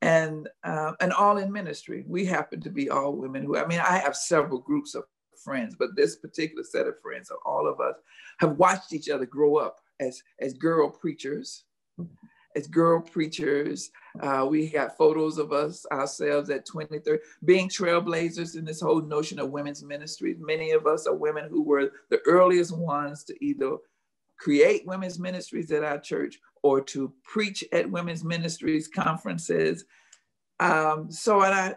And all in ministry. We happen to be all women I have several groups of friends, but this particular set of friends, so all of us have watched each other grow up as girl preachers. As girl preachers, we got photos of ourselves at 20, 30, being trailblazers in this whole notion of women's ministry. Many of us are women who were the earliest ones to either create women's ministries at our church or to preach at women's ministries conferences. So I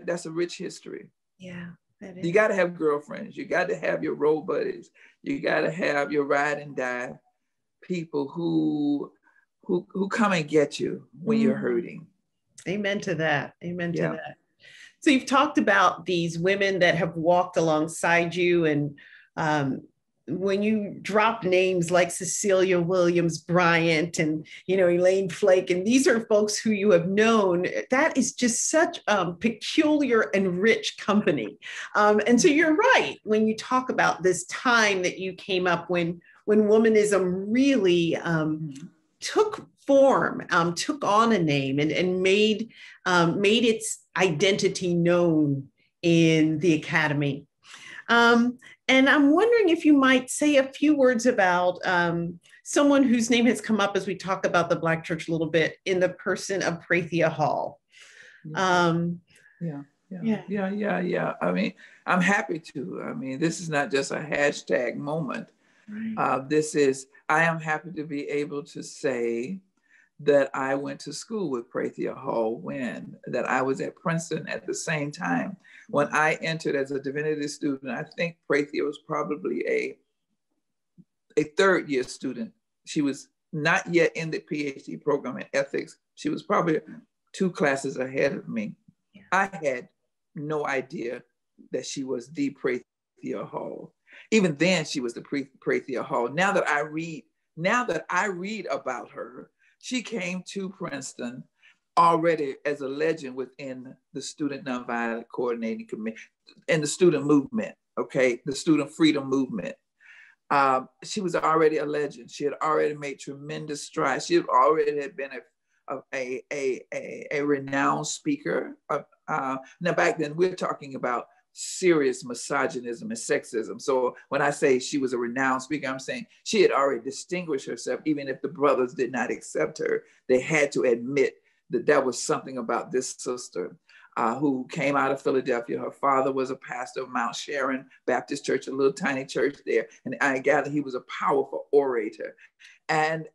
that's a rich history. Yeah, that is. You got to have girlfriends. You got to have your role buddies. You got to have your ride and die people who come and get you when you're hurting. Amen to that. Amen to that. So you've talked about these women that have walked alongside you, and when you drop names like Cecilia Williams Bryant and, Elaine Flake, and these are folks who you have known, that is just such peculiar and rich company. And so you're right when you talk about this time that you came up when womanism really took form, took on a name and made its identity known in the academy. And I'm wondering if you might say a few words about someone whose name has come up as we talk about the Black church a little bit, in the person of Prathia Hall. Yeah. I mean, I'm happy to. This is not just a hashtag moment. Right. I am happy to be able to say that I went to school with Prathia Hall that I was at Princeton at the same time. When I entered as a divinity student, I think Prathia was probably a third year student. She was not yet in the PhD program in ethics. She was probably 2 classes ahead of me. Yeah. I had no idea that she was the Prathia Hall. Even then, she was the Prathia Hall. Now that I read about her, she came to Princeton already as a legend within the Student Nonviolent Coordinating Committee and the student movement, the student freedom movement. She was already a legend. She had already made tremendous strides. She had already been a renowned speaker. Now back then, we're talking about serious misogynism and sexism. So when I say she was a renowned speaker, I'm saying she had already distinguished herself. Even if the brothers did not accept her, they had to admit that was something about this sister. who came out of Philadelphia. Her father was a pastor of Mount Sharon Baptist Church, a little tiny church there. And I gather he was a powerful orator. And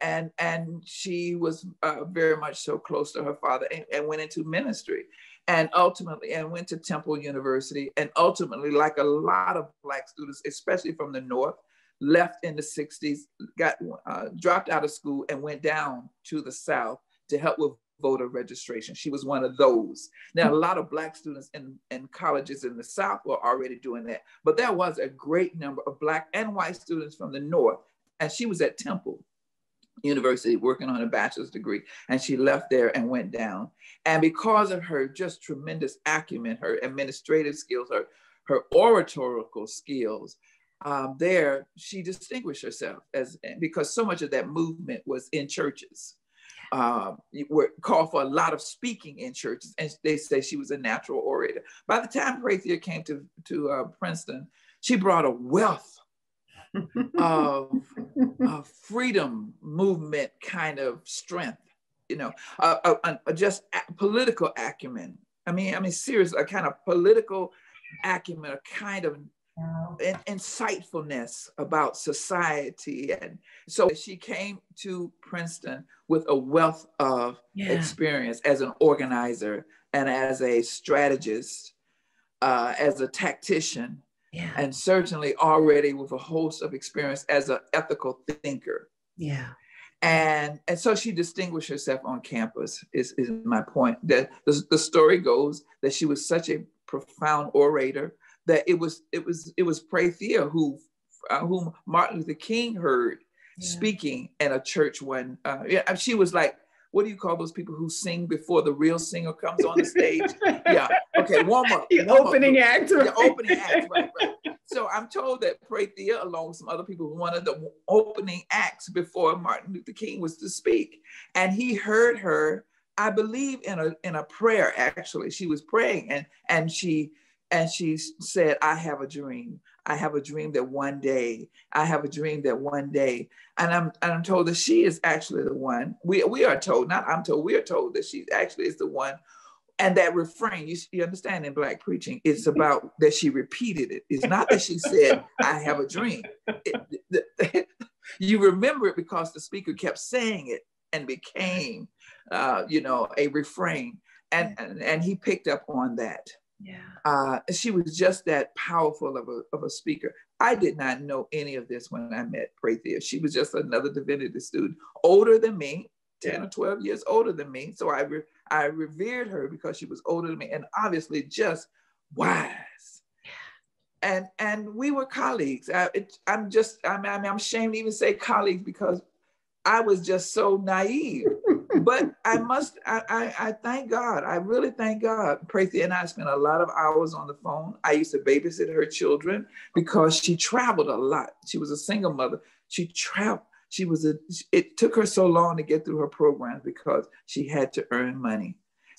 she was very much so close to her father, and went into ministry, and ultimately, and went to Temple University, and ultimately, like a lot of Black students, especially from the North, left in the 60s, got dropped out of school and went down to the South to help with voter registration. She was one of those. Now, a lot of Black students in colleges in the South were already doing that, but there was a great number of Black and white students from the North, and she was at Temple University working on a bachelor's degree, and she left there and went down. And because of her just tremendous acumen, her administrative skills, her oratorical skills, there she distinguished herself because so much of that movement was in churches. Were called for a lot of speaking in churches, and they say she was a natural orator. By the time Prathia came to Princeton, she brought a wealth of freedom movement kind of strength, just political acumen. I mean, seriously, a kind of political acumen, a kind of insightfulness about society. And so she came to Princeton with a wealth of experience as an organizer and as a strategist, as a tactician, and certainly already with a host of experience as an ethical thinker. And so she distinguished herself on campus, is my point. That the story goes that she was such a profound orator that it was Prathia whom Martin Luther King heard speaking in a church when she was like, what do you call those people who sing before the real singer comes on the stage? Warm up. The opening act. The opening act, right. So I'm told that Prathia, along with some other people, was one of the opening acts before Martin Luther King was to speak. And he heard her, I believe, in a prayer, actually. She was praying, and she said, I have a dream. I have a dream that one day, I have a dream that one day. And I'm told that she is actually the one. We are told, not I'm told, we are told that she actually is the one. And that refrain, you understand, in Black preaching, it's about that she repeated it. It's not that she said, I have a dream. You remember it because the speaker kept saying it and became, a refrain. And he picked up on that. She was just that powerful of a speaker. I did not know any of this when I met Prathia. She was just another divinity student, older than me, 10 or 12 years older than me. So I revered her because she was older than me, and obviously just wise. And we were colleagues. I'm ashamed to even say colleagues because I was just so naive. But I thank God. I really thank God. Prathia and I spent a lot of hours on the phone. I used to babysit her children because she traveled a lot. She was a single mother. She traveled. It took her so long to get through her programs because she had to earn money.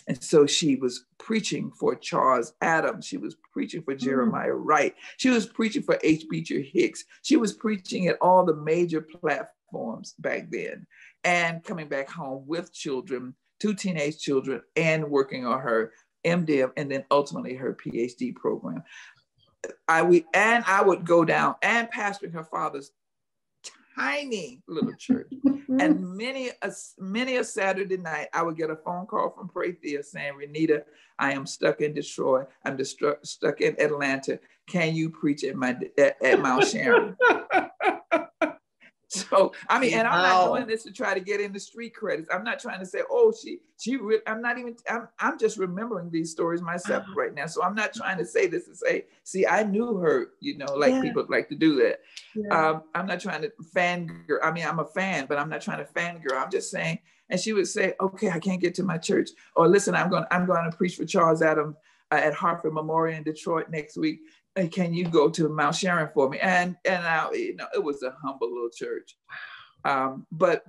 And so she was preaching for Charles Adams. She was preaching for Jeremiah Wright. She was preaching for H. Beecher Hicks. She was preaching at all the major platforms back then, and coming back home with children, 2 teenage children, and working on her MDiv and then ultimately her PhD program. I would go down and pastoring her father's tiny little church. And many a Saturday night, I would get a phone call from Prathia saying, Renita, I am stuck in Detroit. I'm stuck in Atlanta. Can you preach at Mount Sharon? So, I mean, and I'm not doing this to try to get into street credits. I'm not trying to say, I'm just remembering these stories myself right now. So I'm not trying to say this to say, see, I knew her, people like to do that. I'm not trying to fangirl. I mean, I'm a fan, but I'm not trying to fangirl. I'm just saying, and she would say, okay, I can't get to my church. Or listen, I'm going to preach for Charles Adams at Hartford Memorial in Detroit next week. And can you go to Mount Sharon for me? And it was a humble little church. But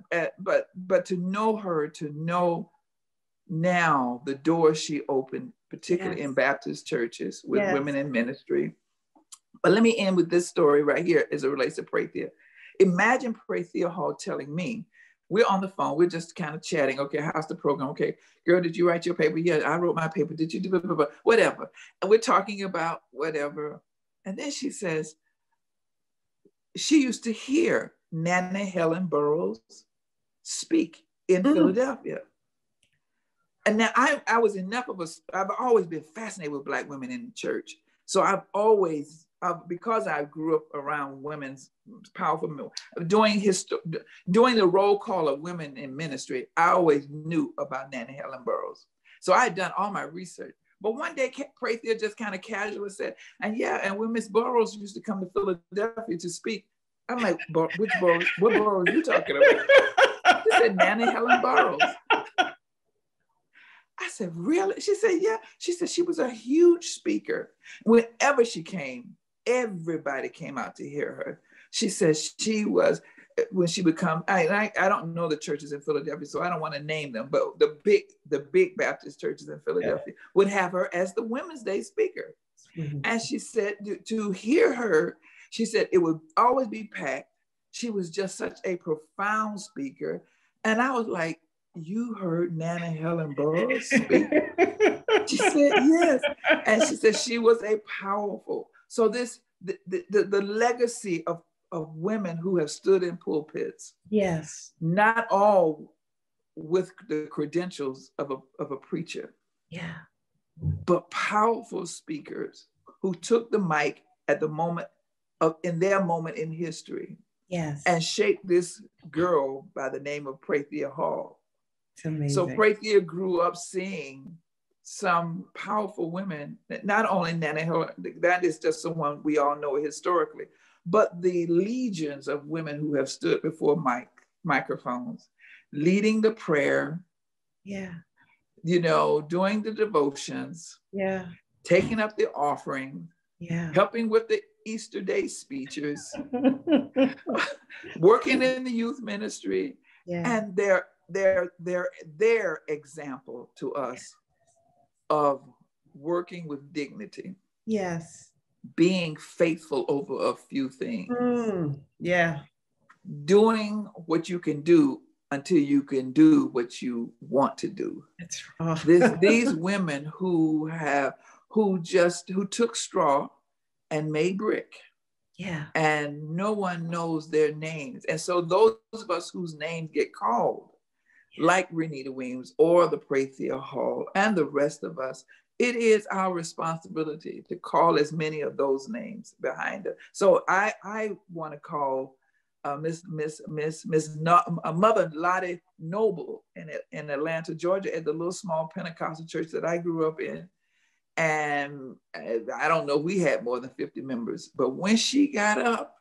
to know her, to know now the doors she opened, particularly in Baptist churches with women in ministry. But let me end with this story right here as it relates to Prathia. Imagine Prathia Hall telling me we're on the phone. We're just kind of chatting. Okay, how's the program? Okay, girl, did you write your paper? Yeah, I wrote my paper. Did you do whatever? And we're talking about whatever. And then she says, she used to hear Nana Helen Burroughs speak in Philadelphia. And now I was I've always been fascinated with Black women in the church. So I've always, because I grew up around women's powerful, doing the roll call of women in ministry, I always knew about Nana Helen Burroughs. So I had done all my research. But one day, Prathia just kind of casually said, and when Miss Burroughs used to come to Philadelphia to speak, I'm like, which Burroughs? What Burroughs are you talking about? She said, Nana Helen Burroughs. I said, really? She said, yeah. She said she was a huge speaker. Whenever she came, everybody came out to hear her. She said she was, when she would come, I don't know the churches in Philadelphia, so I don't want to name them, but the big Baptist churches in Philadelphia would have her as the Women's Day speaker. And she said to hear her, she said it would always be packed. She was just such a profound speaker. And I was like, you heard Nana Helen Burroughs speak? She said, yes. And she said she was a powerful. So the legacy of women who have stood in pulpits. Yes. Not all with the credentials of a preacher. Yeah. But powerful speakers who took the mic at the moment in their moment in history. Yes. And shaped this girl by the name of Prathia Hall. It's amazing. So Prathia grew up seeing some powerful women, not only Nana Helen, that is just someone we all know historically, but the legions of women who have stood before microphones, leading the prayer, doing the devotions, taking up the offering, helping with the Easter Day speeches, working in the youth ministry, and their example to us of working with dignity. Yes. Being faithful over a few things. Doing what you can do until you can do what you want to do. That's right. These women who took straw and made brick. Yeah. And no one knows their names. And so those of us whose names get called, like Renita Williams or the Prathia Hall and the rest of us, it is our responsibility to call as many of those names behind it. So I want to call Mother Lottie Noble in Atlanta, Georgia, at the little small Pentecostal church that I grew up in. And I don't know, we had more than 50 members, but when she got up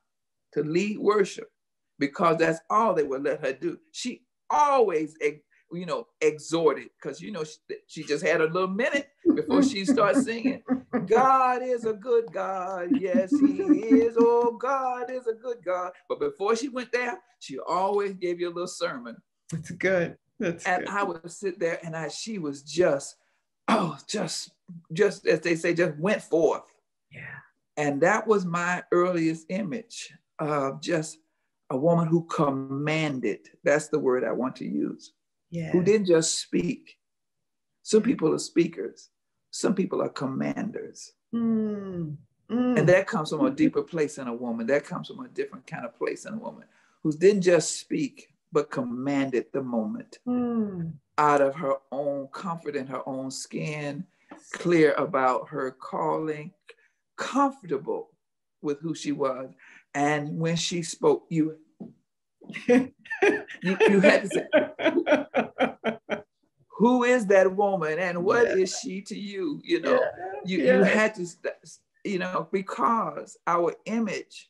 to lead worship, because that's all they would let her do, she always, exhorted, because, she just had a little minute before she starts singing, God is a good God. Yes, he is. Oh, God is a good God. But before she went there, she always gave you a little sermon. That's good. That's and good. I would sit there and she was just as they say, just went forth. Yeah. And that was my earliest image of just a woman who commanded. That's the word I want to use. Yeah. Who didn't just speak. Some people are speakers. Some people are commanders. And that comes from a deeper place in a woman. That comes from a different kind of place in a woman who didn't just speak, but commanded the moment out of her own comfort in her own skin, clear about her calling, comfortable with who she was. And when she spoke, you had to say, who is that woman and what is she to you? You had to, because our image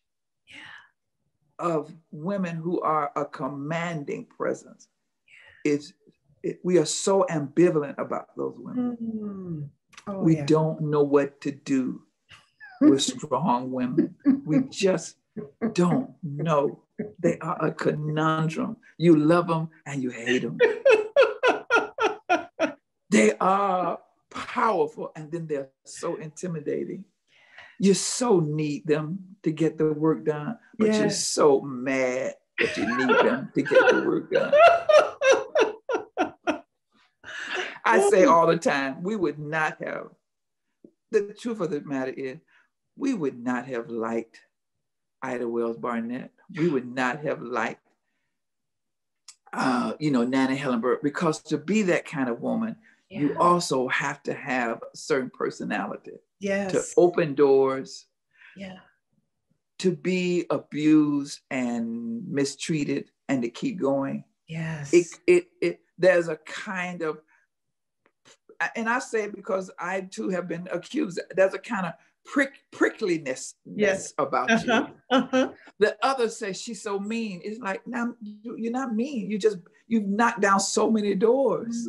of women who are a commanding presence we are so ambivalent about those women. We don't know what to do with strong women. We just don't know. They are a conundrum. You love them and you hate them. They are powerful and then they're so intimidating. You so need them to get the work done, but you're so mad but you need them to get the work done. I say all the time, we would not have, the truth of the matter is, we would not have liked Ida Wells Barnett. We would not have liked, Nana Hellenberg, because to be that kind of woman, you also have to have a certain personality. Yes. To open doors. Yeah. To be abused and mistreated and to keep going. Yes. There's a kind of, and I say it because I too have been accused, there's a kind of prickliness about you. The others say she's so mean. It's like, now you're not mean. You've knocked down so many doors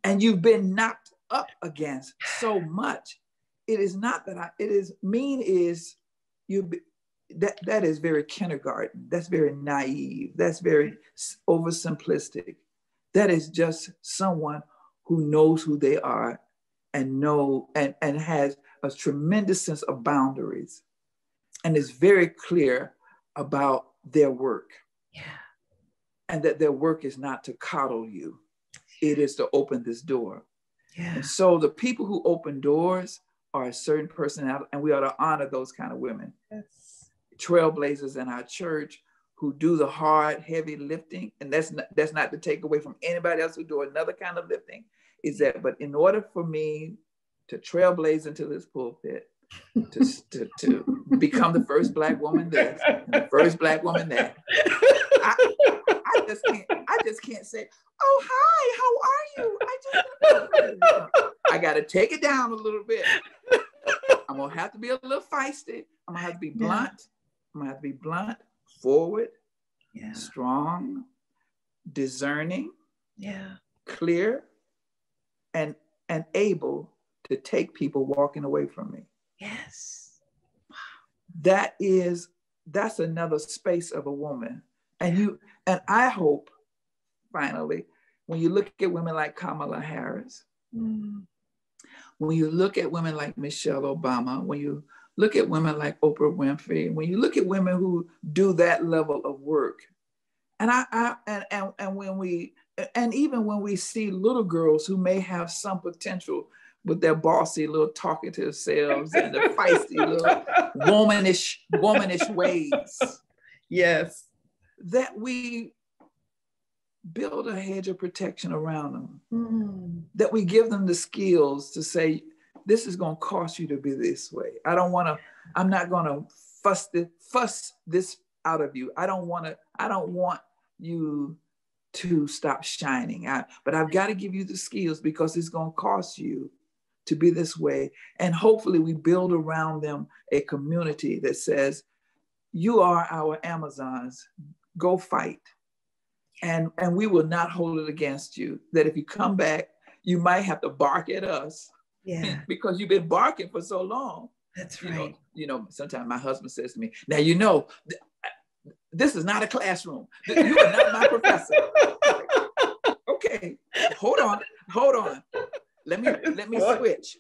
and you've been knocked up against so much. It is not that it is mean is that is very kindergarten. That's very naive. That's very oversimplistic. That is just someone who knows who they are and has a tremendous sense of boundaries and is very clear about their work. Yeah. And that their work is not to coddle you. It is to open this door. Yeah. And so the people who open doors are a certain personality, and we ought to honor those kind of women. Yes. Trailblazers in our church who do the hard, heavy lifting. And that's not to take away from anybody else who do another kind of lifting, but in order for me to trailblaze into this pulpit, to become the first Black woman this and the first Black woman that, I just can't say, oh, hi, how are you? I got to take it down a little bit. I'm going to have to be a little feisty. I'm going to have to be blunt. I'm going to have to be blunt, forward, strong, discerning, clear, and able to take people walking away from me. Yes. That's another space of a woman. And I hope, finally, when you look at women like Kamala Harris, when you look at women like Michelle Obama, when you look at women like Oprah Winfrey, when you look at women who do that level of work, and even when we see little girls who may have some potential with their bossy little talkative selves and their feisty little womanish ways. Yes. That we build a hedge of protection around them. That we give them the skills to say, this is going to cost you to be this way. I'm not going to fuss this out of you. I don't want you to stop shining. But I've got to give you the skills because it's going to cost you to be this way. And hopefully we build around them a community that says, you are our Amazons, go fight. And we will not hold it against you. That if you come back, you might have to bark at us because you've been barking for so long. That's right. Sometimes my husband says to me, now, this is not a classroom. You are not my professor. Okay, hold on. Let me switch.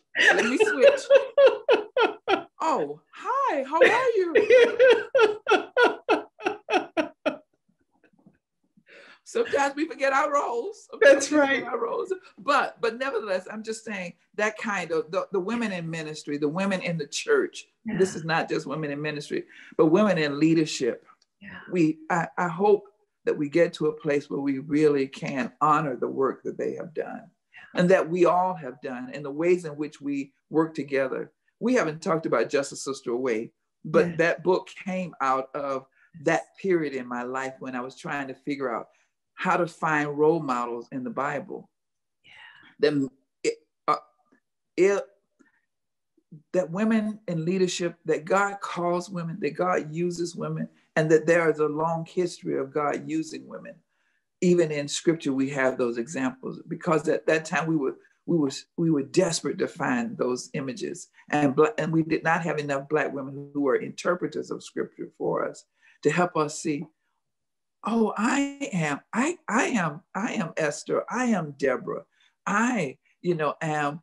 Oh, hi, how are you? Sometimes we forget our roles. That's right. But nevertheless, I'm just saying that kind of the women in ministry, the women in the church. Yeah. This is not just women in ministry, but women in leadership. Yeah. I hope that we get to a place where we really can honor the work that they have done, and that we all have done, and the ways in which we work together. We haven't talked about Just a Sister Away, but that book came out of that period in my life when I was trying to figure out how to find role models in the Bible. That women in leadership, that God calls women, that God uses women, and that there is a long history of God using women. Even in scripture, we have those examples, because at that time we were desperate to find those images, and we did not have enough Black women who were interpreters of scripture for us to help us see, oh, I am Esther, I am Deborah, I am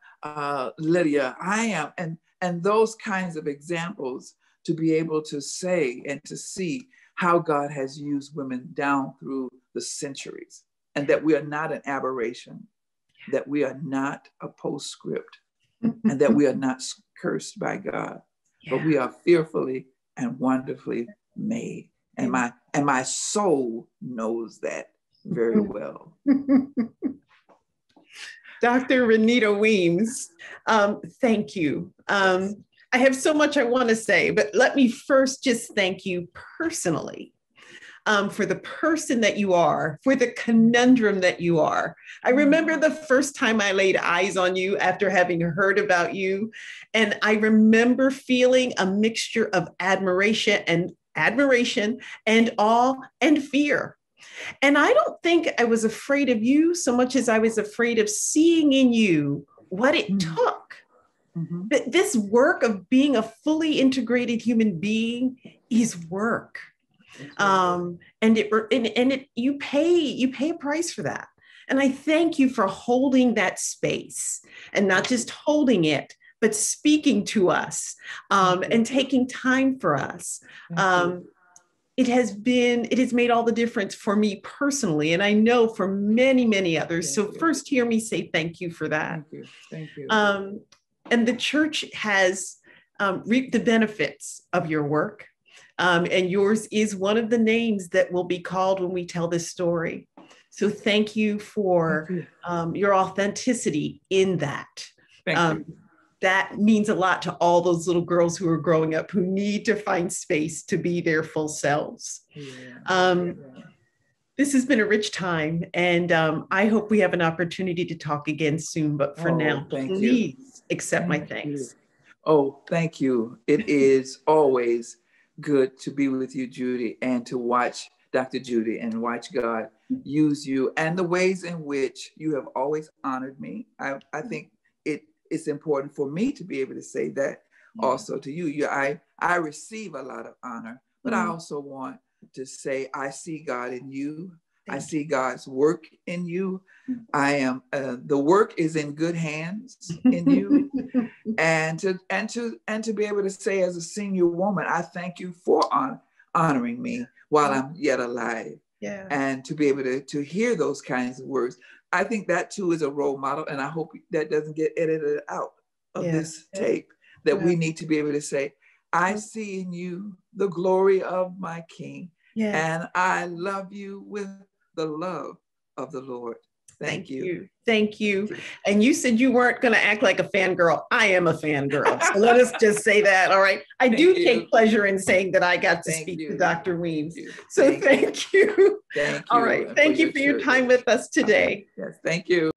Lydia, I am, and those kinds of examples, to be able to say and to see how God has used women down through the centuries, and that we are not an aberration, that we are not a postscript, and that we are not cursed by God, but we are fearfully and wonderfully made. And my soul knows that very well. Dr. Renita Weems, thank you. I have so much I want to say, but let me first just thank you personally for the person that you are, for the conundrum that you are. I remember the first time I laid eyes on you after having heard about you, and I remember feeling a mixture of admiration and awe and fear. And I don't think I was afraid of you so much as I was afraid of seeing in you what it took. This work of being a fully integrated human being is work. You pay a price for that. And I thank you for holding that space, and not just holding it, but speaking to us, and taking time for us. It has made all the difference for me personally, and I know for many, many others. So first, hear me say thank you for that. Thank you. And the church has reaped the benefits of your work. And yours is one of the names that will be called when we tell this story. So thank you for your authenticity in that. Thank you. That means a lot to all those little girls who are growing up, who need to find space to be their full selves. This has been a rich time, and I hope we have an opportunity to talk again soon. But for now, please accept my thanks. Oh, thank you. It is always good to be with you, Judy, and to watch Dr. Judy and watch God use you, and the ways in which you have always honored me. I think it's important for me to be able to say that also to you. I receive a lot of honor, but I also want to say I see God in you. I see God's work in you. I am the work is in good hands in you, and to be able to say as a senior woman, I thank you for honoring me while I'm yet alive. And to be able to hear those kinds of words, I think that too is a role model, and I hope that doesn't get edited out of this tape. That we need to be able to say, I see in you the glory of my King, and I love you with the love of the Lord. Thank you. Thank you. And you said you weren't going to act like a fangirl. I am a fangirl. So let us just say that. All right. I do take pleasure in saying that I got to speak to Dr. Weems. So thank you. Thank you. All right. Thank you for your time with us today. Yes. Thank you.